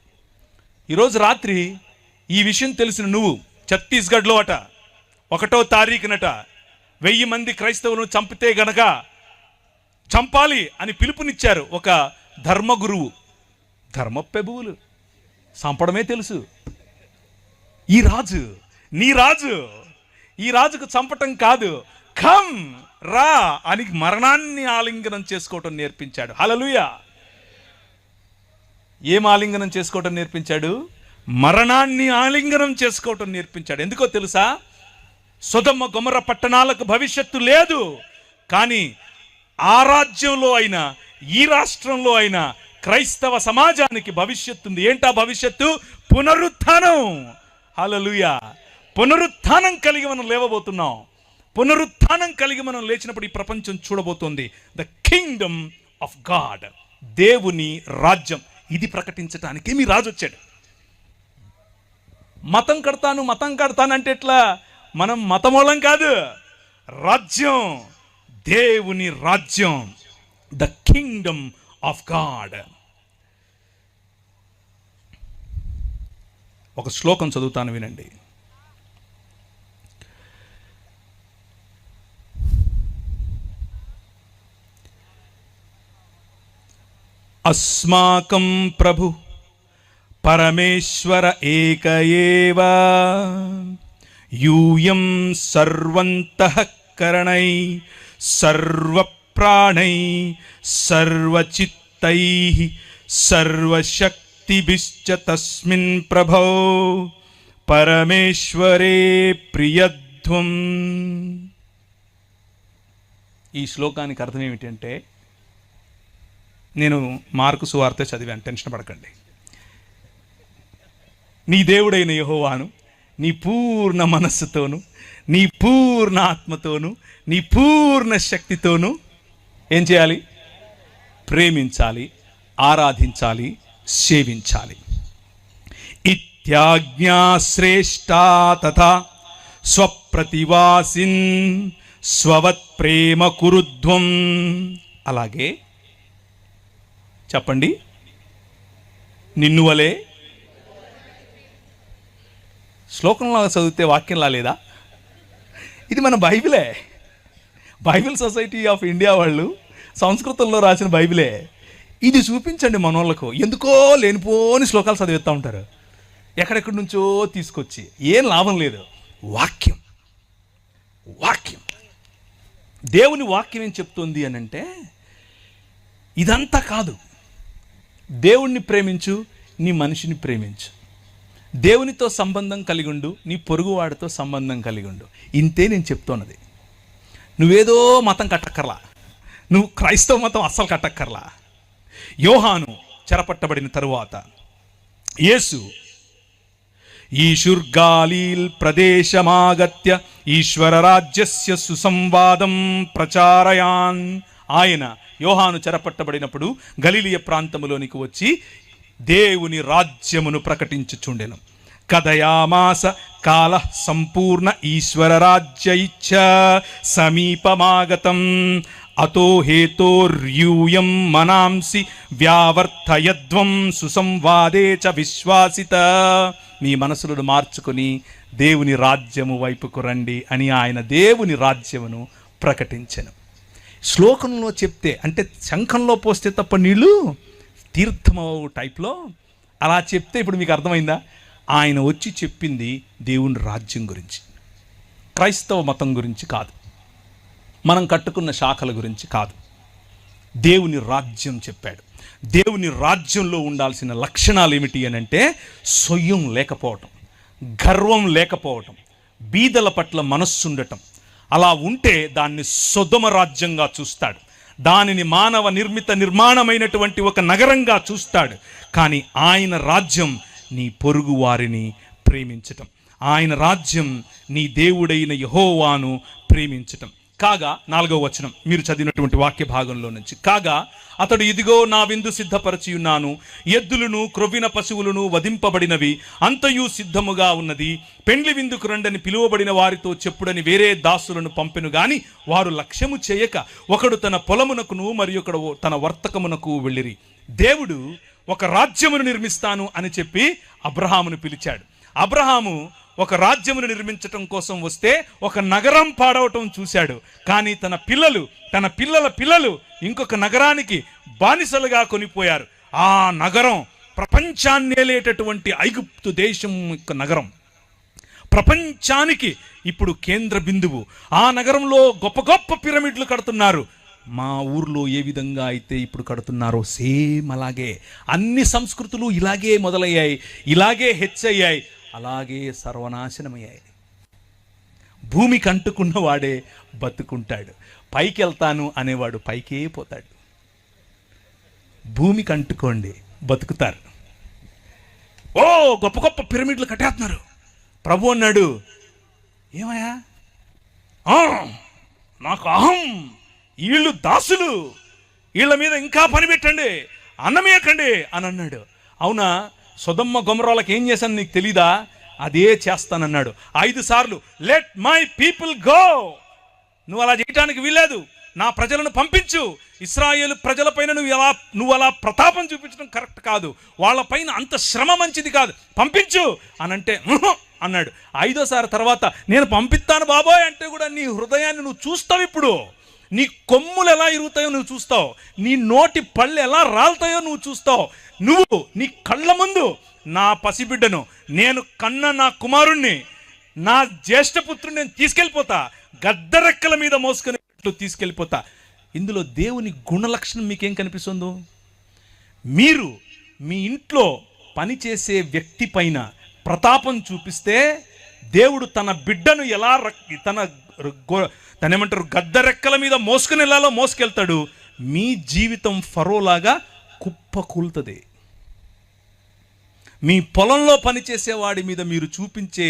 ఈరోజు రాత్రి ఈ విషయం తెలిసిన నువ్వు ఛత్తీస్గఢ్లో అట 1వ తారీఖునట 1000 మంది క్రైస్తవులను చంపితే గనక చంపాలి అని పిలుపునిచ్చారు ఒక ధర్మగురువు. ధర్మప్రభువులు చంపడమే తెలుసు. ఈ రాజు, నీ రాజు, ఈ రాజుకు చంపటం కాదు. కమ్ రా అని మరణాన్ని ఆలింగనం చేసుకోవటం నేర్పించాడు. హల్లెలూయా. ఏం ఆలింగనం చేసుకోవటం నేర్పించాడు? మరణాన్ని ఆలింగనం చేసుకోవటం నేర్పించాడు. ఎందుకో తెలుసా? సొదొమ గొమొర్రా పట్టణాలకు భవిష్యత్తు లేదు, కానీ ఆ రాజ్యంలో అయినా ఈ రాష్ట్రంలో అయినా క్రైస్తవ సమాజానికి భవిష్యత్తు ఉంది. ఏంటా భవిష్యత్తు? పునరుత్థానం. హల్లెలూయా. పునరుత్థానం కలిగి మనం లేవబోతున్నాం. పునరుత్థానం కలిగి మనం లేచినప్పుడు ఈ ప్రపంచం చూడబోతోంది ద కింగ్డమ్ ఆఫ్ గాడ్, దేవుని రాజ్యం. ఇది ప్రకటించడానికి మీ రాజు వచ్చాడు. మతం కడతాను అంటే ఎట్లా? మనం మతమూలం కాదు, రాజ్యం, దేవుని రాజ్యం, ద కింగ్డమ్ ఆఫ్ గాడ్. ఒక శ్లోకం చదువుతాను, వినండి. అస్మాకం ప్రభు పరమేశ్వర ఏక ఏవ యూయం సర్వంతఃకరణై సర్వప్రాణై సర్వచిత్తై సర్వశక్తిభిశ్చ తస్మిన్ ప్రభో పరమేశ్వరే ప్రియధ్వం. ఈ శ్లోకానికి అర్థం ఏమిటంటే, నేను మార్కు సువార్త చదివాను, టెన్షన్ పడకండి. నీ దేవుడైన యెహోవాను నీ పూర్ణ మనస్సుతోను, నీ పూర్ణ ఆత్మతోను, నీ పూర్ణ శక్తితోను ఏం చేయాలి? ప్రేమించాలి, ఆరాధించాలి, సేవించాలి. ఇత్యాజ్ఞా శ్రేష్టా తథా స్వప్రతివాసిన్ స్వవత్ ప్రేమ కురుధ్వం. అలాగే చెప్పండి, నిన్ను వలే. శ్లోకంలో చదివితే వాక్యంలా లేదా? ఇది మన బైబిలే. బైబిల్ సొసైటీ ఆఫ్ ఇండియా వాళ్ళు సంస్కృతంలో రాసిన బైబిలే. ఇది చూపించండి మనోళ్ళకు. ఎందుకో లేనిపోని శ్లోకాలు చదివిస్తూ ఉంటారు, ఎక్కడెక్కడి నుంచో తీసుకొచ్చి. ఏం లాభం లేదు. వాక్యం, వాక్యం, దేవుని వాక్యం ఏం చెప్తుంది అని అంటే, ఇదంతా కాదు. దేవుణ్ణి ప్రేమించు, నీ మనిషిని ప్రేమించు, దేవునితో సంబంధం కలిగి ఉండు, నీ పొరుగువాడితో సంబంధం కలిగి ఉండు. ఇంతే నేను చెప్తున్నది. నువ్వేదో మతం కట్టక్కర్లా, నువ్వు క్రైస్తవ మతం అస్సలు కట్టక్కర్లా. యోహాను చెరపట్టబడిన తరువాత యేసు ఈశుర్గాలీల్ ప్రదేశమాగత్య ఈశ్వర రాజ్యస్య సుసంవాదం ప్రచారయాన్. ఆయన యోహాను చెరపట్టబడినప్పుడు గలిలయ ప్రాంతములోనికి వచ్చి దేవుని రాజ్యమును ప్రకటించుచుండెను. కథయామాస కాల సంపూర్ణ ఈశ్వర రాజ్యైచ్చ సమీపమాగతం అతో హేతోర్యూయం మనాంసి వ్యావర్తయధ్వం సుసంవాదే చ విశ్వాసిత. మీ మనసులను మార్చుకొని దేవుని రాజ్యము వైపుకు రండి అని ఆయన దేవుని రాజ్యమును ప్రకటించెను. శ్లోకంలో చెప్తే, అంటే శంఖంలో పోస్తే తప్ప నీళ్ళు తీర్థము టైప్లో అలా చెప్తే ఇప్పుడు మీకు అర్థమైందా? ఆయన వచ్చి చెప్పింది దేవుని రాజ్యం గురించి, క్రైస్తవ మతం గురించి కాదు, మనం కట్టుకున్న శాఖల గురించి కాదు. దేవుని రాజ్యం చెప్పాడు. దేవుని రాజ్యంలో ఉండాల్సిన లక్షణాలు ఏమిటి అని అంటే, సొయ్యం లేకపోవటం, గర్వం లేకపోవటం, బీదల పట్ల మనస్సు ఉండటం. అలా ఉంటే దాన్ని సొదొమ రాజ్యంగా చూస్తాడు, దానిని మానవ నిర్మాణమైనటువంటి ఒక నగరంగా చూస్తాడు. కానీ ఆయన రాజ్యం నీ పొరుగు వారిని ప్రేమించటం, ఆయన రాజ్యం నీ దేవుడైన యెహోవాను ప్రేమించటం. కాగా 4వ వచనం మీరు చదివినటువంటి వాక్య భాగంలో నుంచి, కాగా అతడు ఇదిగో నా విందు సిద్ధపరచి ఉన్నాను, ఎద్దులను క్రొవ్విన పశువులను వధింపబడినవి అంతయు సిద్ధముగా ఉన్నది, పెండ్లి విందుకు రండని పిలువబడిన వారితో చెప్పుడని వేరే దాసులను పంపెను గాని వారు లక్ష్యము చేయక ఒకడు తన పొలమునకును మరి ఒకడు తన వర్తకమునకు వెళ్ళిరి. దేవుడు ఒక రాజ్యమును నిర్మిస్తాను అని చెప్పి అబ్రహామును పిలిచాడు. అబ్రహాము ఒక రాజ్యమును నిర్మించటం కోసం వస్తే ఒక నగరం పాడవటం చూశాడు. కానీ తన పిల్లల పిల్లలు ఇంకొక నగరానికి బానిసలుగా కొనిపోయారు. ఆ నగరం ప్రపంచాన్ని ఏలేటటువంటి ఐగుప్తు దేశం యొక్క నగరం. ప్రపంచానికి ఇప్పుడు కేంద్ర బిందువు. ఆ నగరంలో గొప్ప గొప్ప పిరమిడ్లు కడుతున్నారు. మా ఊర్లో ఏ విధంగా అయితే ఇప్పుడు కడుతున్నారో సేమ్ అలాగే అన్ని సంస్కృతులు ఇలాగే మొదలయ్యాయి, ఇలాగే హెచ్చయ్యాయి, అలాగే సర్వనాశనమయ్యాయి. భూమికి అంటుకున్న వాడే బతుకుంటాడు. పైకి వెళ్తాను అనేవాడు పైకే పోతాడు. భూమికి అంటుకోండి, బతుకుతారు. ఓ గొప్ప గొప్ప పిరమిడ్లు కట్టేస్తున్నారు. ప్రభు అన్నాడు, ఏమయ్యా నాకు అహం, వీళ్ళు దాసులు, వీళ్ళ మీద ఇంకా పని పెట్టండి, అన్నమేయకండి అని అన్నాడు. అవునా, సొదొమ గొమొర్రాలకు ఏం చేశాను నీకు తెలీదా? అదే చేస్తానన్నాడు 5 సార్లు. Let my people go. నువ్వు అలా చేయటానికి వీల్లేదు, నా ప్రజలను పంపించు. ఇశ్రాయేలు ప్రజలపైన నువ్వు అలా ప్రతాపం చూపించడం కరెక్ట్ కాదు, వాళ్ళపైన అంత శ్రమ మంచిది కాదు, పంపించు అని అంటే అన్నాడు. 5వ తర్వాత నేను పంపిస్తాను బాబోయ్ అంటే కూడా నీ హృదయాన్ని నువ్వు చూస్తావు. ఇప్పుడు నీ కొమ్ములు ఎలా ఇరుగుతాయో నువ్వు చూస్తావు, నీ నోటి పళ్ళు ఎలా రాలుతాయో నువ్వు చూస్తావు. నువ్వు నీ కళ్ళ ముందు నా పసిబిడ్డను, నేను కన్న నా కుమారుణ్ణి, నా జ్యేష్ఠపుత్రుని నేను తీసుకెళ్ళిపోతా, గద్దరెక్కల మీద మోసుకునేట్లు తీసుకెళ్ళిపోతా. ఇందులో దేవుని గుణలక్షణం మీకేం కనిపిస్తుందో? మీరు మీ ఇంట్లో పనిచేసే వ్యక్తి పైన ప్రతాపం చూపిస్తే దేవుడు తన బిడ్డను ఎలా తనేమంటారు గద్దరెక్కల మీద మోసుకుని వెళ్ళాలో మోసుకెళ్తాడు. మీ జీవితం ఫరోలాగా కుప్పకూలుతుంది. మీ పొలంలో పనిచేసేవాడి మీద మీరు చూపించే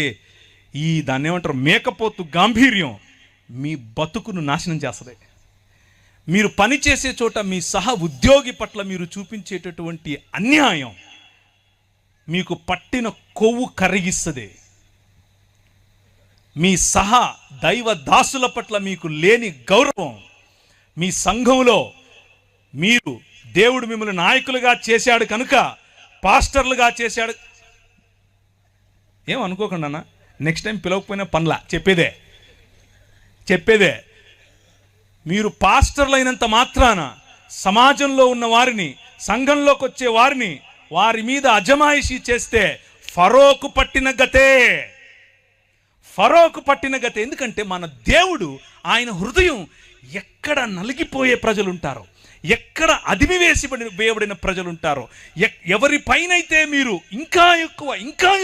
ఈ దాన్ని ఏమంటారు మేకపోతు గాంభీర్యం మీ బతుకును నాశనం చేస్తుంది. మీరు పనిచేసే చోట మీ సహ ఉద్యోగి పట్ల మీరు చూపించేటటువంటి అన్యాయం మీకు పట్టిన కొవ్వు కరిగిస్తుంది. మీ సహా దైవ దాసుల పట్ల మీకు లేని గౌరవం, మీ సంఘంలో మీరు దేవుడు మిమ్మల్ని నాయకులుగా చేశాడు కనుక, పాస్టర్లుగా చేశాడు, ఏమనుకోకుండా అన్న, నెక్స్ట్ టైం పిలవకపోయినా పనులా చెప్పేదే. మీరు పాస్టర్లు అయినంత మాత్రాన సమాజంలో ఉన్న వారిని, సంఘంలోకి వచ్చే వారిని, వారి మీద అజమాయిషీ చేస్తే ఫరోకు పట్టిన గతే. ఎందుకంటే మన దేవుడు, ఆయన హృదయం ఎక్కడ నలిగిపోయే ప్రజలుంటారో, ఎక్కడ అదిమి వేయబడిన ప్రజలుంటారో, ఎవరిపైనైతే మీరు ఇంకా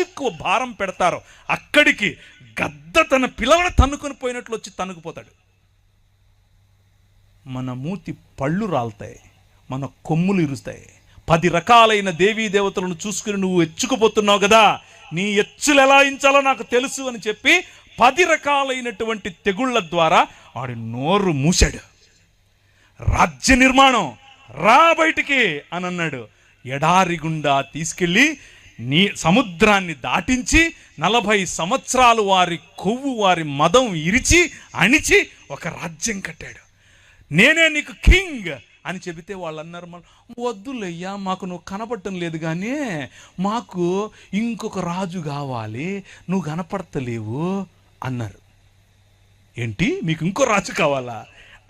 ఎక్కువ భారం పెడతారో అక్కడికి గద్ద తన పిల్లలను తన్నుకొని పోయినట్లు వచ్చి తన్నుకుపోతాడు. మన మూతి పళ్ళు రాలుతాయి, మన కొమ్ములు ఇరుస్తాయి. 10 రకాలైన దేవీ దేవతలను చూసుకుని నువ్వు ఎచ్చుకుపోతున్నావు కదా, నీ ఎచ్చులు ఎలా ఇంచాలో నాకు తెలుసు అని చెప్పి 10 రకాలైనటువంటి తెగుళ్ల ద్వారా వాడి నోరు మూసాడు. రాజ్య నిర్మాణం రా బయటికి అని అన్నాడు. ఎడారి గుండా తీసుకెళ్ళి నీ సముద్రాన్ని దాటించి 40 సంవత్సరాలు వారి కొవ్వు, వారి మదం ఇరిచి అణిచి ఒక రాజ్యం కట్టాడు. నేనే నీకు కింగ్ అని చెబితే వాళ్ళు అన్నారు, వద్దులయ్యా, మాకు నువ్వు కనపడటం లేదు, కానీ మాకు ఇంకొక రాజు కావాలి, నువ్వు కనపడతలేవు అన్నారు. ఏంటి, మీకు ఇంకో రాజు కావాలా?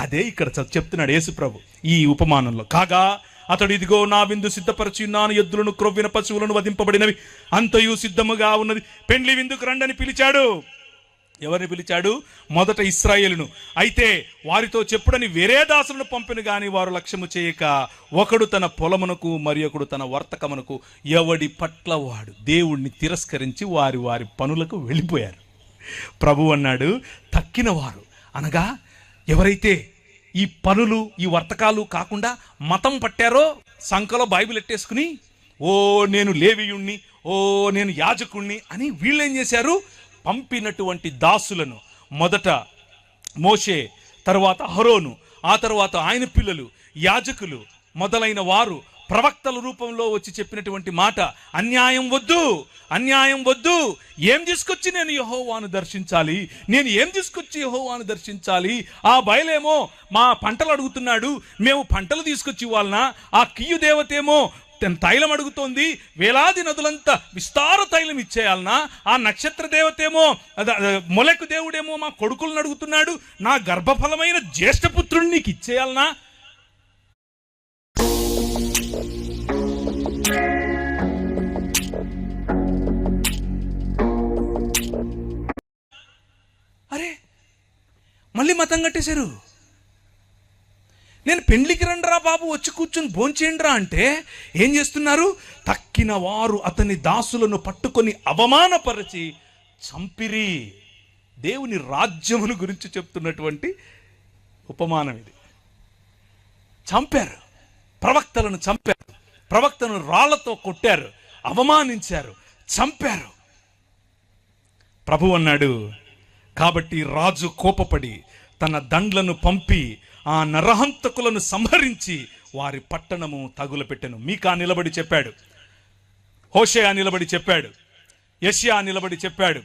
అదే ఇక్కడ చెప్తున్నాడు యేసుప్రభు ఈ ఉపమానంలో. కాగా అతడు, ఇదిగో నా విందు సిద్ధపరచి ఉన్నాను, ఎద్దులను క్రొవ్విన పశువులను వధింపబడినవి అంతయు సిద్ధముగా ఉన్నది, పెండ్లి విందుకు రండని పిలిచాడు. ఎవరిని పిలిచాడు? మొదట ఇశ్రాయేలును. అయితే వారితో చెప్పుడని వేరే దాసులను పంపిన గాని వారు లక్ష్యము చేయక, ఒకడు తన పొలమునకు మరి ఒకడు తన వర్తకమునకు, ఎవడి పట్ల వాడు దేవుణ్ణి తిరస్కరించి వారి వారి పనులకు వెళ్ళిపోయారు. ప్రభు అన్నాడు, తక్కిన వారు అనగా ఎవరైతే ఈ పనులు, ఈ వర్తకాలు కాకుండా మతం పట్టారో, సంఖలో బైబిల్ ఎట్టేసుకుని, ఓ నేను లేవీయుణ్ణి, ఓ నేను యాజకుణ్ణి అని వీళ్ళేం చేశారు? పంపినటువంటి దాసులను, మొదట మోషే, తర్వాత అహరోను, ఆ తర్వాత ఆయన పిల్లలు యాజకులు మొదలైన వారు ప్రవక్తల రూపంలో వచ్చి చెప్పినటువంటి మాట, అన్యాయం వద్దు, అన్యాయం వద్దు. ఏం తీసుకొచ్చి నేను యెహోవాను దర్శించాలి, నేను ఏం తీసుకొచ్చి యెహోవాను దర్శించాలి? ఆ బయలేమో మా పంటలు అడుగుతున్నాడు, మేము పంటలు తీసుకొచ్చి ఇవ్వాలనా? ఆ కియ్యు దేవతేమో తైలం అడుగుతోంది, వేలాది నదులంతా విస్తార తైలం ఇచ్చేయాలనా? ఆ నక్షత్ర దేవతేమో, మొలెకు దేవుడేమో మా కొడుకులను అడుగుతున్నాడు, నా గర్భఫలమైన జ్యేష్ఠపుత్రుడిని నీకు ఇచ్చేయాలనా? మళ్ళీ మతం కట్టేశారు. నేను పెండ్లికి రండిరా బాబు, వచ్చి కూర్చొని భోంచేయండిరా అంటే ఏం చేస్తున్నారు? తక్కిన వారు అతని దాసులను పట్టుకొని అవమానపరిచి చంపిరి. దేవుని రాజ్యమును గురించి చెప్తున్నటువంటి ఉపమానం ఇది. చంపారు, ప్రవక్తలను చంపారు, ప్రవక్తలను రాళ్లతో కొట్టారు, అవమానించారు, చంపారు. ప్రభు అన్నాడు, కాబట్టి రాజు కోపపడి తన దండ్లను పంపి ఆ నరహంతకులను సంహరించి వారి పట్టణము తగులపెట్టెను. మీకా నిలబడి చెప్పాడు, హోషేయ నిలబడి చెప్పాడు, యెషయా నిలబడి చెప్పాడు,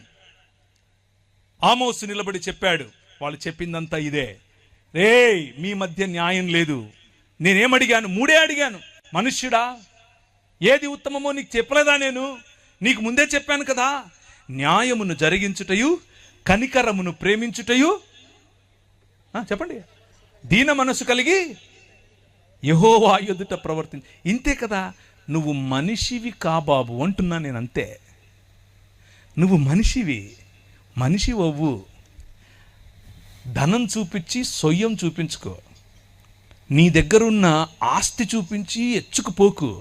ఆమోసు నిలబడి చెప్పాడు. వాళ్ళు చెప్పిందంతా ఇదే. రేయ్, మీ మధ్య న్యాయం లేదు. నేనేమడిగాను? మూడే అడిగాను. మనుష్యుడా, ఏది ఉత్తమమో నీకు చెప్పలేదా? నేను నీకు ముందే చెప్పాను కదా. న్యాయమును జరిగించుటయు, కనికరమును ప్రేమించుటయు, చెప్పండి, దీన మనసు కలిగి యెహోవా ఎదుట ప్రవర్తించు. ఇంతే కదా. నువ్వు మనిషివి బాబు అంటున్నా నేను. అంతే, నువ్వు మనిషివి, మనిషి అవ్వు. ధనం చూపించి సొయ్యం చూపించుకో. నీ దగ్గరున్న ఆస్తి చూపించి ఎచ్చుకుపోకు.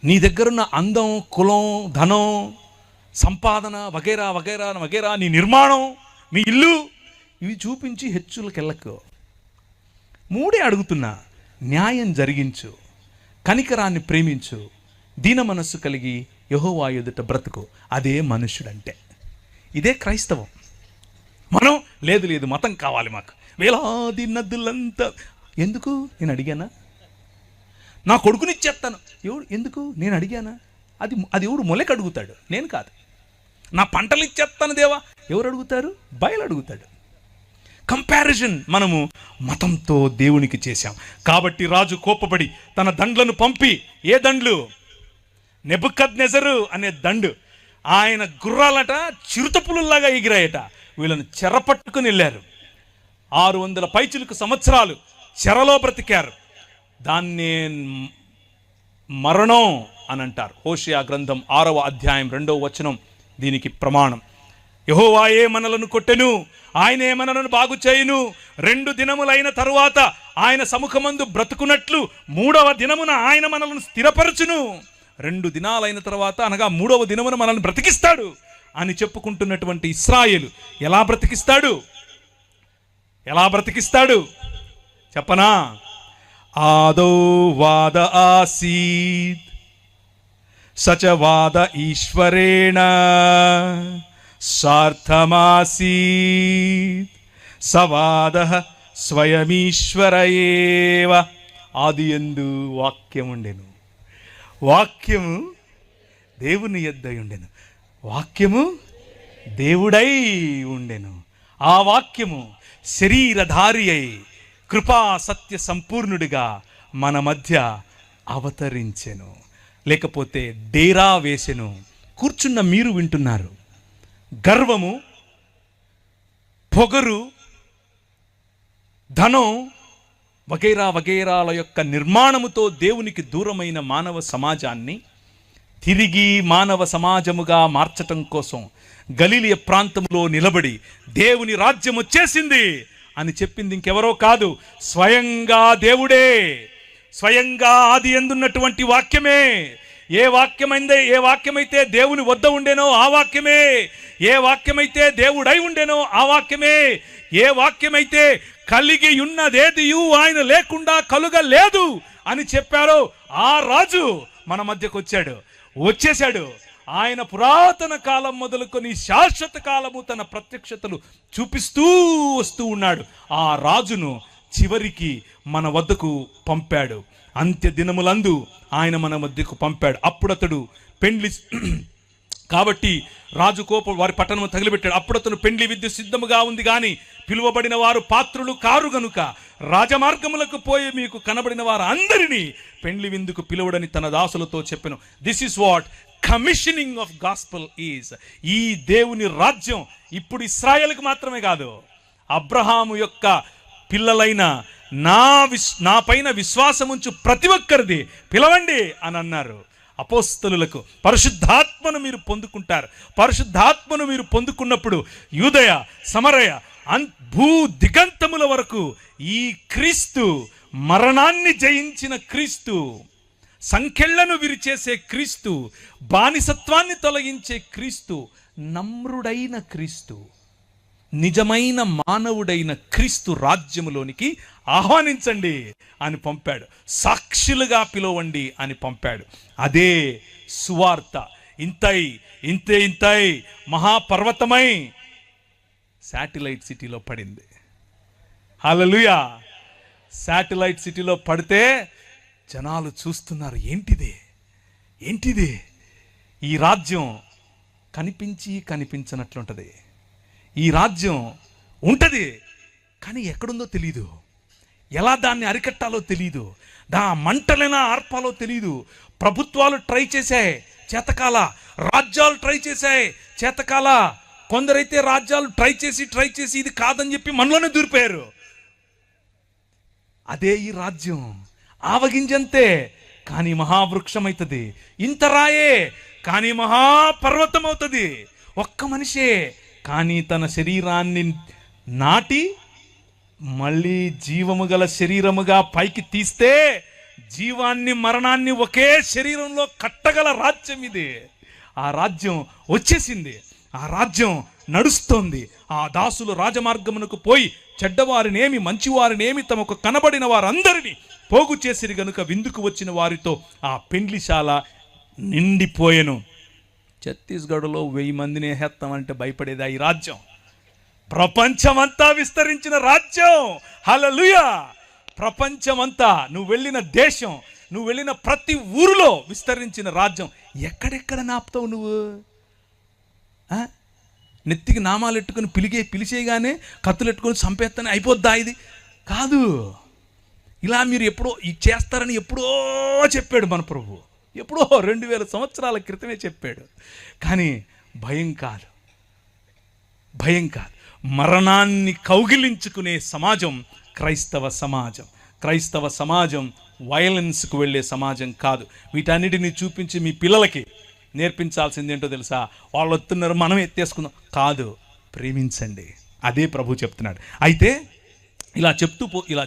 నీ దగ్గరున్న అందం, కులం, ధనం, సంపాదన వగైరా వగైరా వగైరా, నీ నిర్మాణం, మీ ఇల్లు, ఇవి చూపించి హెచ్చులకెళ్ళకు. మూడే అడుగుతున్నా. న్యాయం జరిగించు, కనికరాన్ని ప్రేమించు, దీన మనస్సు కలిగి యెహోవా ఎదుట బ్రతుకు. అదే మనుష్యుడంటే. ఇదే క్రైస్తవం. మనం లేదు లేదు మతం కావాలి మాకు, వేలాది నదులంతా. ఎందుకు? నేను అడిగానా? నా కొడుకునిచ్చేస్తాను. ఎవడు? ఎందుకు? నేను అడిగానా? అది ఎవడు మొలక అడుగుతాడు, నేను కాదు. నా పంటలు ఇచ్చేస్తాను దేవా, ఎవరు అడుగుతారు? బయలు అడుగుతాడు. కంపారిజన్ మనము మతంతో దేవునికి చేశాం. కాబట్టి రాజు కోపపడి తన దండ్లను పంపి, ఏ దండ్లు? నెబుకద్నెజరు అనే దండు. ఆయన గుర్రాలట చిరుతపులులాగా ఎగిరాయట. వీళ్ళని చెరపట్టుకుని వెళ్ళారు. 600 పైచిలుకు సంవత్సరాలు చెరలో బ్రతికారు. దాన్నే మరణం అని అంటారు. హోషేయ గ్రంథం 6వ అధ్యాయం 2వ వచనం దీనికి ప్రమాణం. యెహోవాయే మనలను కొట్టెను, ఆయనే మనలను బాగు చేయును. 2 దినములైన తరువాత ఆయన సముఖమందు బ్రతుకున్నట్లు 3వ దినమున ఆయన మనలను స్థిరపరచును. 2 దినాలైన తర్వాత, అనగా 3వ దినమున మనల్ని బ్రతికిస్తాడు అని చెప్పుకుంటున్నటువంటి ఇశ్రాయేలు ఎలా బ్రతికిస్తాడు? ఎలా బ్రతికిస్తాడు చెప్పనా? ఆదో వాద ఆసీత్ సచ వాద ఈశ్వరేణ సార్థమాసీత్ సవాద స్వయమీశ్వరయేవ. ఆదియందు వాక్యముండెను, వాక్యము దేవుని యొద్ద ఉండెను, వాక్యము దేవుడై ఉండెను. ఆ వాక్యము శరీరధారి అయి కృపా సత్య సంపూర్ణుడిగా మన మధ్య అవతరించెను. లేకపోతే డేరా వేసెను. కూర్చున్న మీరు వింటున్నారు. గర్వము, పొగరు, ధనం వగైరా వగైరాల యొక్క నిర్మాణముతో దేవునికి దూరమైన మానవ సమాజాన్ని తిరిగి మానవ సమాజముగా మార్చటం కోసం గలిలయ ప్రాంతంలో నిలబడి దేవుని రాజ్యం వచ్చేసింది అని చెప్పింది ఇంకెవరో కాదు, స్వయంగా దేవుడే. స్వయంగా ఆది యందున్నటువంటి వాక్యమే. ఏ వాక్యమైతే దేవుని వద్ద ఉండేనో ఆ వాక్యమే. ఏ వాక్యమైతే దేవుడై ఉండేనో ఆ వాక్యమే. ఏ వాక్యమైతే కలిగి ఉన్నదేదియు ఆయన లేకుండా కలుగలేదు అని చెప్పారో ఆ రాజు మన మధ్యకు వచ్చేశాడు. ఆయన పురాతన కాలం మొదలుకొని శాశ్వత కాలము తన ప్రత్యక్షతలు చూపిస్తూ వస్తూ ఉన్నాడు. ఆ రాజును చివరికి మన వద్దకు పంపాడు. అంత్య దినములందు ఆయన మన మధ్యకు పంపాడు. అప్పుడతడు పెండ్లి కాబట్టి రాజు కోపం వారి పట్టణము తగిలిపెట్టాడు. అప్పుడతను పెండ్లి విద్య సిద్ధముగా ఉంది కానీ పిలువబడిన వారు పాత్రులు కారు గనుక రాజమార్గములకు పోయి మీకు కనబడిన వారు అందరినీ పెండ్లి విందుకు పిలువడని తన దాసులతో చెప్పెను. This is what commissioning of gospel is. ఈ దేవుని రాజ్యం ఇప్పుడు ఇశ్రాయేలుకు మాత్రమే కాదు, అబ్రహాము యొక్క పిల్లలైన నా పైన విశ్వాసముంచు ప్రతి ఒక్కరిది పిలవండి అని అన్నారు. అపోస్తలులకు పరిశుద్ధాత్మను మీరు పొందుకుంటారు. పరిశుద్ధాత్మను మీరు పొందుకున్నప్పుడు యూదయ, సమరయ భూ దిగంతముల వరకు ఈ క్రీస్తు, మరణాన్ని జయించిన క్రీస్తు, సంకెళ్లను విరిచేసే క్రీస్తు, బానిసత్వాన్ని తొలగించే క్రీస్తు, నమ్రుడైన క్రీస్తు, నిజమైన మానవుడైన క్రీస్తు రాజ్యములోనికి ఆహ్వానించండి అని పంపాడు. సాక్షులుగా పిలవండి అని పంపాడు. అదే సువార్త. ఇంతై ఇంతే ఇంతై మహాపర్వతమై శాటిలైట్ సిటీలో పడింది. హల్లెలూయా. శాటిలైట్ సిటీలో పడితే జనాలు చూస్తున్నారు. ఏంటిది, ఏంటిది? ఈ రాజ్యం కనిపించి కనిపించనట్లుంటుంది. ఈ రాజ్యం ఉంటుంది, కానీ ఎక్కడుందో తెలీదు. ఎలా దాన్ని అరికట్టాలో తెలీదు. మంటలైనా ఆర్పాలో తెలీదు. ప్రభుత్వాలు ట్రై చేశాయి, చేతకాల. రాజ్యాలు ట్రై చేశాయి, చేతకాల. కొందరైతే రాజ్యాలు ట్రై చేసి ఇది కాదని చెప్పి మనలోనే దూరిపోయారు. అదే ఈ రాజ్యం. ఆవగింజంతే, కానీ మహావృక్షం అవుతుంది. ఇంత రాయే, కానీ మహాపర్వతం అవుతుంది. ఒక్క మనిషే, కానీ తన శరీరాన్ని నాటి మళ్ళీ జీవము గల శరీరముగా పైకి తీస్తే జీవాన్ని మరణాన్ని ఒకే శరీరంలో కట్టగల రాజ్యం ఇది. ఆ రాజ్యం వచ్చేసింది. ఆ రాజ్యం నడుస్తోంది. ఆ దాసులు రాజమార్గమునకు పోయి చెడ్డవారినేమి మంచివారినేమి తమకు కనబడిన వారందరినీ పోగు చేసిరి గనుక విందుకు వచ్చిన వారితో ఆ పెండ్లిశాల నిండిపోయెను. ఛత్తీస్గఢ్లో 1000 మందిని వేస్తామంటే భయపడేదా ఈ రాజ్యం? ప్రపంచమంతా విస్తరించిన రాజ్యం. హల్లెలూయా. ప్రపంచమంతా, నువ్వు వెళ్ళిన దేశం, నువ్వు వెళ్ళిన ప్రతి ఊరిలో విస్తరించిన రాజ్యం. ఎక్కడెక్కడ నాపుతావు నువ్వు? నెత్తికి నామాలు ఎట్టుకుని పిలిచేయగానే కత్తులు ఎట్టుకొని చంపేస్తానే అయిపోద్దా? ఇది కాదు. ఇలా మీరు ఎప్పుడో చేస్తారని ఎప్పుడో చెప్పాడు మన ప్రభు. ఎప్పుడో 2000 సంవత్సరాల క్రితమే చెప్పాడు. కానీ భయం కాదు, భయం కాదు. మరణాన్ని కౌగిలించుకునే సమాజం క్రైస్తవ సమాజం. క్రైస్తవ సమాజం వైలెన్స్కు వెళ్ళే సమాజం కాదు. వీటన్నిటిని చూపించి మీ పిల్లలకి నేర్పించాల్సింది ఏంటో తెలుసా? వాళ్ళు వస్తున్నారు, మనం ఎత్తేసుకుందాం కాదు, ప్రేమించండి. అదే ప్రభు చెప్తున్నాడు. అయితే ఇలా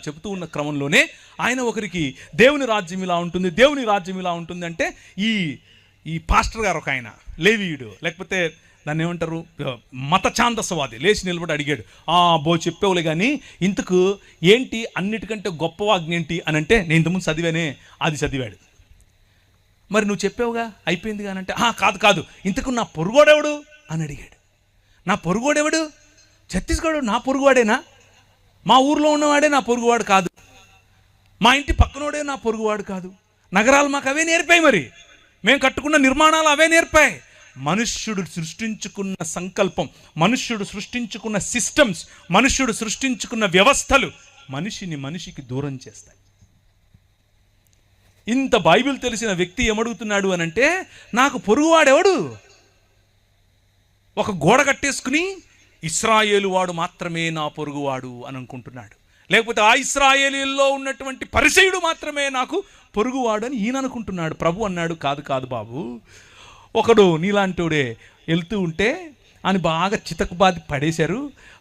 చెప్తూ ఉన్న క్రమంలోనే ఆయన ఒకరికి దేవుని రాజ్యం ఇలా ఉంటుంది, దేవుని రాజ్యం ఇలా ఉంటుంది అంటే ఈ పాస్టర్ గారు, ఒక ఆయన లేవీయుడు, లేకపోతే దాన్ని ఏమంటారు, మత ఛాందసవాది, లేచి నిలబడి అడిగాడు, చెప్పేవులే కానీ ఇంతకు ఏంటి అన్నిటికంటే గొప్ప ఆజ్ఞ ఏంటి అని అంటే, నేను ఇంతకుముందు చదివానే, అది చదివాడు. మరి నువ్వు చెప్పావుగా అయిపోయింది కానంటే, కాదు, ఇంతకు నా పొరుగోడెవడు అని అడిగాడు. నా పొరుగోడెవడు? ఛత్తీస్గఢ్ నా పొరుగువాడేనా? మా ఊర్లో ఉన్నవాడే నా పొరుగువాడు కాదు, మా ఇంటి పక్కనోడే నా పొరుగువాడు కాదు. నగరాలు మాకు అవే నేర్పాయి, మరి మేము కట్టుకున్న నిర్మాణాలు అవే నేర్పాయి. మనుష్యుడు సృష్టించుకున్న సంకల్పం, మనుష్యుడు సృష్టించుకున్న సిస్టమ్స్, మనుష్యుడు సృష్టించుకున్న వ్యవస్థలు మనిషికి దూరం చేస్తాయి. ఇంత బైబిల్ తెలిసిన వ్యక్తి ఏమడుగుతున్నాడు అని అంటే, నాకు పొరుగువాడెవడు? ఒక గోడ కట్టేసుకుని ఇశ్రాయేలు వాడు మాత్రమే నా పొరుగువాడు అని అనుకుంటున్నాడు. లేకపోతే ఆ ఇశ్రాయేలీల్లో ఉన్నటువంటి పరిసయుడు మాత్రమే నాకు పొరుగువాడు అని ఈయన అనుకుంటున్నాడు. ప్రభు అన్నాడు, కాదు బాబు, ఒకడు నీలాంటోడే వెళ్తూ ఉంటే అని బాగా చితకబాది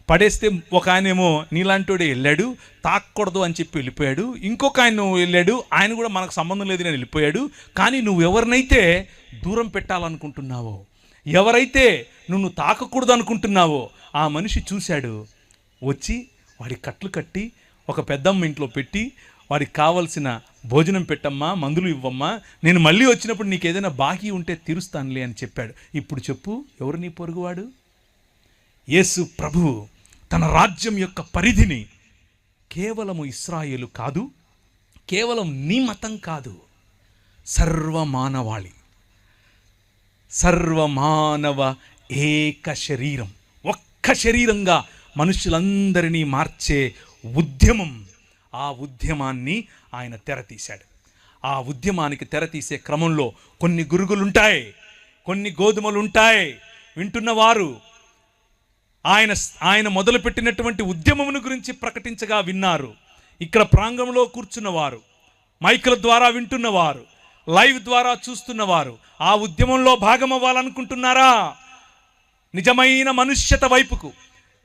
పడేస్తే ఒక ఆయనేమో నీలాంటోడే వెళ్ళాడు, తాకూడదు అని చెప్పి వెళ్ళిపోయాడు. ఇంకొక ఆయన వెళ్ళాడు, ఆయన కూడా మనకు సంబంధం లేదు అని వెళ్ళిపోయాడు. కానీ నువ్వు ఎవరినైతే దూరం పెట్టాలనుకుంటున్నావో, ఎవరైతే నువ్వు తాకకూడదు అనుకుంటున్నావో ఆ మనిషి చూశాడు, వచ్చి వాడి కట్లు కట్టి ఒక పెద్దమ్మ ఇంట్లో పెట్టి వాడికి కావలసిన భోజనం పెట్టమ్మా, మందులు ఇవ్వమ్మా, నేను మళ్ళీ వచ్చినప్పుడు నీకు ఏదైనా బాకీ ఉంటే తీరుస్తానులే అని చెప్పాడు. ఇప్పుడు చెప్పు, ఎవరు నీ పొరుగువాడు? యేసు ప్రభు తన రాజ్యం యొక్క పరిధిని కేవలము ఇశ్రాయేలు కాదు, కేవలం నీ మతం కాదు, సర్వమానవ ఏక శరీరం, ఒక్క శరీరంగా మనుషులందరినీ మార్చే ఉద్యమం. ఆ ఉద్యమాన్ని ఆయన తెరతీశాడు. ఆ ఉద్యమానికి తెరతీసే క్రమంలో కొన్ని గురుగులుంటాయి, కొన్ని గోధుమలుంటాయి. వింటున్నవారు ఆయన మొదలుపెట్టినటువంటి ఉద్యమమును గురించి ప్రకటించగా విన్నారు. ఇక్కడ ప్రాంగణంలో కూర్చున్నవారు, మైకుల ద్వారా వింటున్నవారు, లైవ్ ద్వారా చూస్తున్నవారు ఆ ఉద్యమంలో భాగం అవ్వాలనుకుంటున్నారా? నిజమైన మనుష్యత వైపుకు,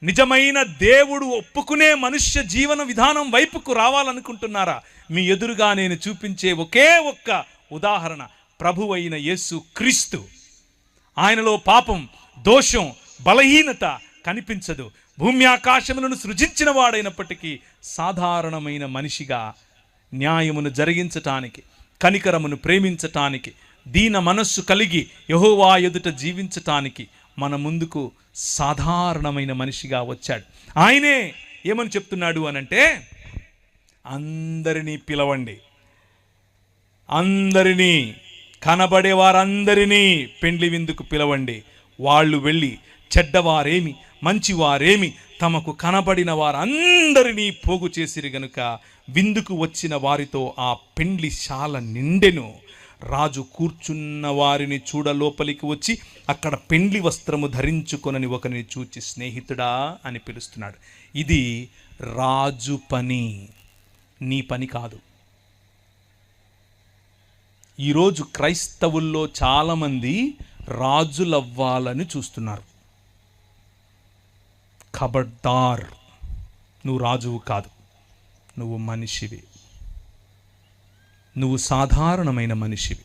నిజమైన దేవుడు ఒప్పుకునే మనుష్య జీవన విధానం వైపుకు రావాలనుకుంటున్నారా? మీ ఎదురుగా నేను చూపించే ఒకే ఒక్క ఉదాహరణ ప్రభువైన యేసు క్రీస్తు. ఆయనలో పాపం, దోషం, బలహీనత కనిపించదు. భూమి ఆకాశములను సృజించిన వాడైనప్పటికీ సాధారణమైన మనిషిగా న్యాయమును జరిగించటానికి, కనికరమును ప్రేమించటానికి, దీన మనస్సు కలిగి యెహోవా ఎదుట జీవించటానికి మన ముందుకు సాధారణమైన మనిషిగా వచ్చాడు. ఆయనే ఏమని చెప్తున్నాడు అనంటే, అందరినీ పిలవండి, అందరినీ, కనబడే వారందరినీ పెండ్లి విందుకు పిలవండి. వాళ్ళు వెళ్ళి చెడ్డవారేమి మంచివారేమి తమకు కనబడిన వారందరినీ పోగు చేసిరి గనుక విందుకు వచ్చిన వారితో ఆ పెండ్లి శాల నిండెను. రాజు కూర్చున్న వారిని చూడ లోపలికి వచ్చి అక్కడ పెండ్లి వస్త్రము ధరించుకొనని ఒకరిని చూచి స్నేహితుడా అని పిలుస్తున్నాడు. ఇది రాజు పని, నీ పని కాదు. ఈరోజు క్రైస్తవుల్లో చాలామంది రాజులవ్వాలని చూస్తున్నారు. ఖబర్దార్, నువ్వు రాజువు కాదు, నువ్వు మనిషివి. నువ్వు సాధారణమైన మనిషివి.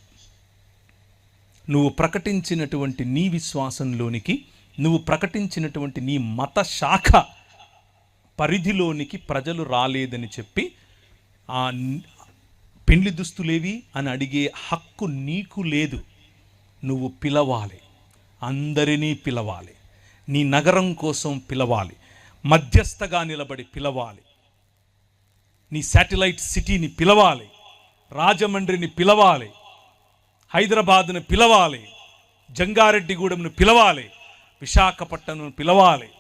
నువ్వు ప్రకటించినటువంటి నీ విశ్వాసంలోనికి, నువ్వు ప్రకటించినటువంటి నీ మత శాఖ పరిధిలోనికి ప్రజలు రాలేదని చెప్పి ఆ పెండ్లి దుస్తులేవి అని అడిగే హక్కు నీకు లేదు. నువ్వు పిలవాలి, అందరినీ పిలవాలి, నీ నగరం కోసం పిలవాలి, మధ్యస్థగా నిలబడి పిలవాలి, నీ శాటిలైట్ సిటీని పిలవాలి, రాజమండ్రిని పిలవాలి, హైదరాబాద్ను పిలవాలి, జంగారెడ్డిగూడెంను పిలవాలి, విశాఖపట్నంను పిలవాలి,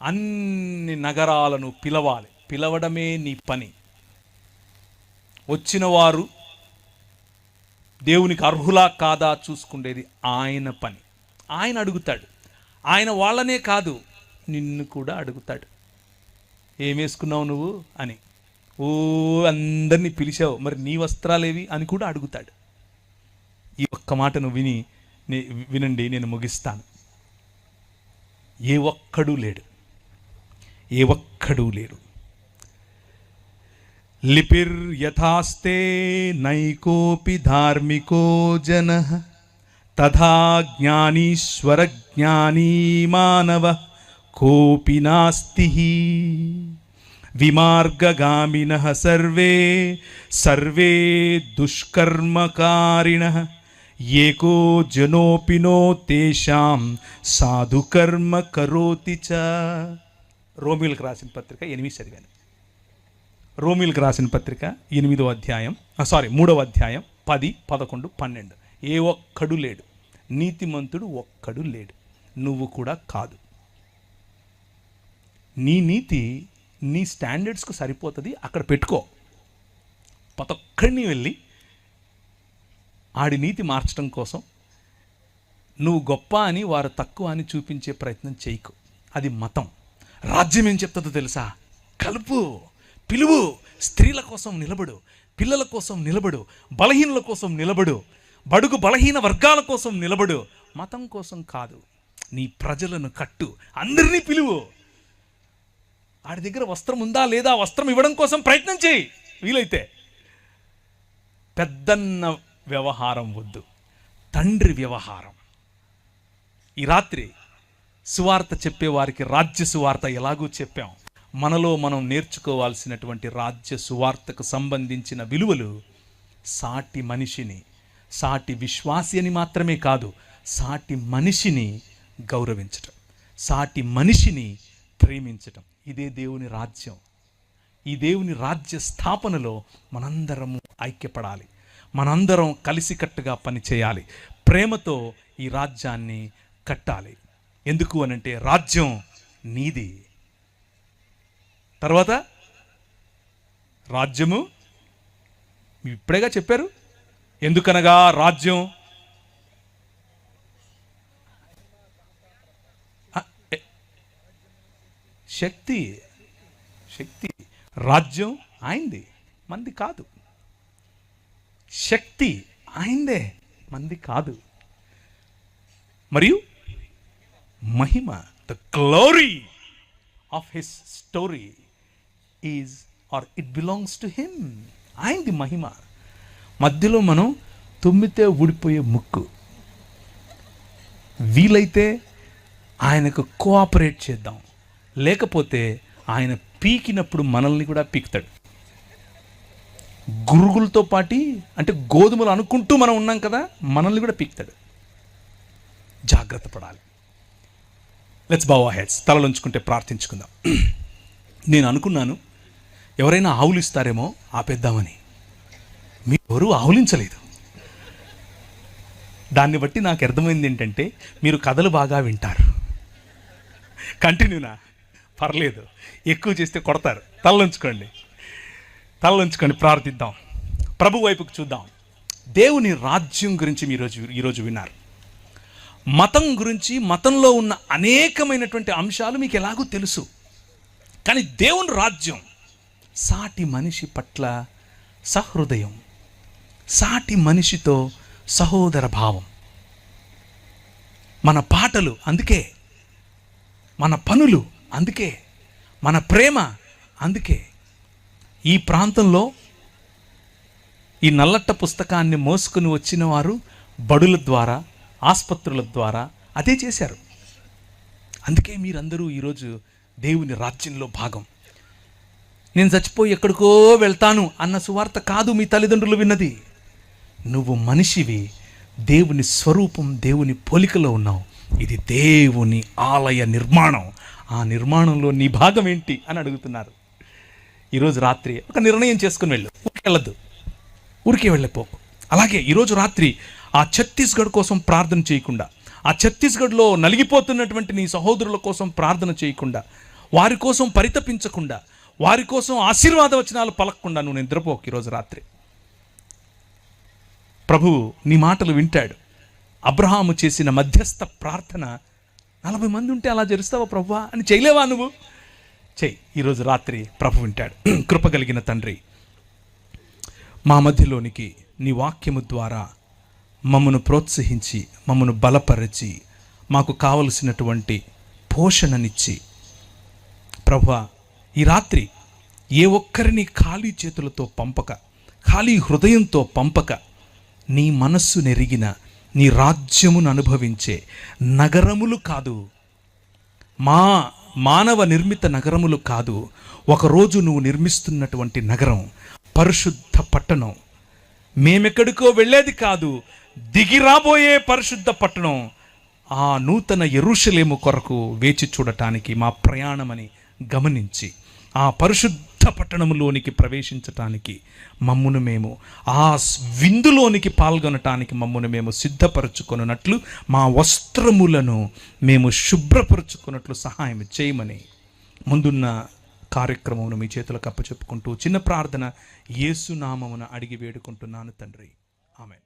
అన్ని నగరాలను పిలవాలి. పిలవడమే నీ పని. వచ్చిన వారు దేవునికి అర్హులా కాదా చూసుకునేది ఆయన పని. ఆయన అడుగుతాడు. ఆయన వాళ్ళనే కాదు, నిన్ను కూడా అడుగుతాడు. ఏమేసుకున్నావు నువ్వు అని. ఓ అందరినీ పిలిచావు, మరి నీ వస్త్రాలేవి అని కూడా అడుగుతాడు. ఈ ఒక్క మాటను వినండి, నేను ముగిస్తాను. ఏ ఒక్కడూ లేడు, ఏ ఒక్కడూ లేడు. లిపిర్ యథాస్తే నైకోపి ధార్మికో జనః తథా జ్ఞానీశ్వర జ్ఞానీ మానవ కోపి నాస్తి. విమార్గగామినః సర్వే సర్వే దుష్కర్మకారిణః ఏకో జనోపినో తేషాం సాధుకర్మ కరోతి చ. రోమిలకు రాసిన పత్రిక 8 చదివాను. రోమిలకు రాసిన పత్రిక 3వ అధ్యాయం 10, 11, 12. ఏ ఒక్కడు లేడు, నీతిమంతుడు ఒక్కడు లేడు, నువ్వు కూడా కాదు. నీ నీతి నీ స్టాండర్డ్స్కు సరిపోతుంది, అక్కడ పెట్టుకో. ప్రతొక్కడిని వెళ్ళి ఆడి నీతి మార్చడం కోసం నువ్వు గొప్ప అని వారు తక్కువ అని చూపించే ప్రయత్నం చేయకు. అది మతం. రాజ్యం ఏం చెప్తుందో తెలుసా? కలుపు, పిలువు, స్త్రీల కోసం నిలబడు, పిల్లల కోసం నిలబడు, బలహీనుల కోసం నిలబడు, బడుగు బలహీన వర్గాల కోసం నిలబడు. మతం కోసం కాదు. నీ ప్రజలను కట్టు, అందరినీ పిలువు. ఆడి దగ్గర వస్త్రం ఉందా లేదా, వస్త్రం ఇవ్వడం కోసం ప్రయత్నం చేయి వీలైతే. పెద్దన్న వ్యవహారం వద్దు, తండ్రి వ్యవహారం. ఈ రాత్రి సువార్త చెప్పేవారికి రాజ్య సువార్త ఎలాగూ చెప్పాం. మనలో మనం నేర్చుకోవాల్సినటువంటి రాజ్య సువార్తకు సంబంధించిన విలువలు సాటి మనిషిని, సాటి విశ్వాసి అని మాత్రమే కాదు, సాటి మనిషిని గౌరవించటం, సాటి మనిషిని ప్రేమించటం. ఇదే దేవుని రాజ్యం. ఈ దేవుని రాజ్య స్థాపనలో మనందరము ఐక్యపడాలి, మనందరం కలిసికట్టుగా పనిచేయాలి, ప్రేమతో ఈ రాజ్యాన్ని కట్టాలి. ఎందుకు అనంటే రాజ్యం నీది. తర్వాత రాజ్యము ఇప్పుడేగా చెప్పారు. ఎందుకనగా రాజ్యం శక్తి, శక్తి. రాజ్యం ఆయనది, మంది కాదు. శక్తి ఆయనదే, మంది కాదు. మరియు మహిమ, the glory of his story is or it belongs to him. ఆయనది మహిమ. మధ్యలో మనం తుమ్మితే ఊడిపోయే ముక్కు. వీలైతే ఆయనకు కోఆపరేట్ చేద్దాం, లేకపోతే ఆయన పీకినప్పుడు మనల్ని కూడా పీకుతాడు. గురుగులతో పాటి అంటే గోధుమలు అనుకుంటూ మనం ఉన్నాం కదా, మనల్ని కూడా పీకుతాడు. జాగ్రత్త పడాలి. Let's bow our heads. తలలుంచుకుంటే ప్రార్థించుకుందాం. నేను అనుకున్నాను ఎవరైనా ఆవులు ఇస్తారేమో ఆపేద్దామని. మీరు ఎవరూ ఆవులించలేదు. దాన్ని బట్టి నాకు అర్థమైంది ఏంటంటే మీరు కథలు బాగా వింటారు. కంటిన్యూనా? పర్లేదు, ఎక్కువ చేస్తే కొడతారు. తలలుంచుకోండి, ప్రార్థిద్దాం. ప్రభు వైపుకు చూద్దాం. దేవుని రాజ్యం గురించి ఈరోజు విన్నారు. మతం గురించి, మతంలో ఉన్న అనేకమైనటువంటి అంశాలు మీకు ఎలాగో తెలుసు. కానీ దేవుని రాజ్యం సాటి మనిషి పట్ల సహృదయం, సాటి మనిషితో సహోదర భావం. మన పాటలు అందుకే, మన పనులు అందుకే, మన ప్రేమ అందుకే. ఈ ప్రాంతంలో ఈ నల్లట్ట పుస్తకాన్ని మోసుకుని వచ్చిన వారు బడుల ద్వారా, ఆసుపత్రుల ద్వారా అదే చేశారు. అందుకే మీరందరూ ఈరోజు దేవుని రాజ్యంలో భాగం. నేను చచ్చిపోయి ఎక్కడికో వెళ్తాను అన్న సువార్త కాదు మీ తల్లిదండ్రులు విన్నది. నువ్వు మనిషివి, దేవుని స్వరూపం, దేవుని పోలికలో ఉన్నావు. ఇది దేవుని ఆలయ నిర్మాణం. ఆ నిర్మాణంలో నీ భాగం ఏంటి అని అడుగుతున్నారు. ఈరోజు రాత్రి ఒక నిర్ణయం చేసుకుని వెళ్ళు. వెళ్ళొద్దు, ఊరికే వెళ్ళిపోకు. అలాగే ఈరోజు రాత్రి ఆ ఛత్తీస్గఢ్ కోసం ప్రార్థన చేయకుండా, ఆ ఛత్తీస్గఢ్లో నలిగిపోతున్నటువంటి నీ సహోదరుల కోసం ప్రార్థన చేయకుండా, వారి కోసం పరితపించకుండా, వారి కోసం ఆశీర్వాద వచనాలు పలకకుండా నువ్వు నిద్రపోకు ఈరోజు రాత్రి. ప్రభువు నీ మాటలు వింటాడు. అబ్రహాము చేసిన మధ్యస్థ ప్రార్థన 40 మంది ఉంటే అలా జరుస్తావా ప్రభువా అని చేయలేవా నువ్వు? చెయ్యి. ఈరోజు రాత్రి ప్రభు వింటాడు. కృపగలిగిన తండ్రి, మా మధ్యలోనికి నీ వాక్యము ద్వారా మమ్మను ప్రోత్సహించి, మమ్మను బలపరిచి, మాకు కావలసినటువంటి పోషణనిచ్చి, ప్రభువా ఈ రాత్రి ఏ ఒక్కరిని ఖాళీ చేతులతో పంపక, ఖాళీ హృదయంతో పంపక, నీ మనస్సు నెరిగిన, నీ రాజ్యమును అనుభవించే నగరములు కాదు, మా మానవ నిర్మిత నగరములు కాదు, ఒకరోజు నువ్వు నిర్మిస్తున్నటువంటి నగరం, పరిశుద్ధ పట్టణం, మేమెక్కడికో వెళ్ళేది కాదు, దిగి రాబోయే పరిశుద్ధ పట్టణం, ఆ నూతన యెరూషలేము కొరకు వేచి చూడటానికి మా ప్రయాణమని గమనించి, ఆ పరిశుద్ధ పట్టణములోనికి ప్రవేశించటానికి మమ్మును మేము, ఆ విందులోనికి పాల్గొనటానికి మమ్మును మేము సిద్ధపరచుకొనున్నట్లు, మా వస్త్రములను మేము శుభ్రపరచుకున్నట్లు సహాయం చేయమని ముందున్న కార్యక్రమమును మీ చేతులకు అప్పచెప్పుకుంటూ చిన్న ప్రార్థన యేసు నామమున అడిగి వేడుకుంటున్నాను తండ్రి. ఆమేన్.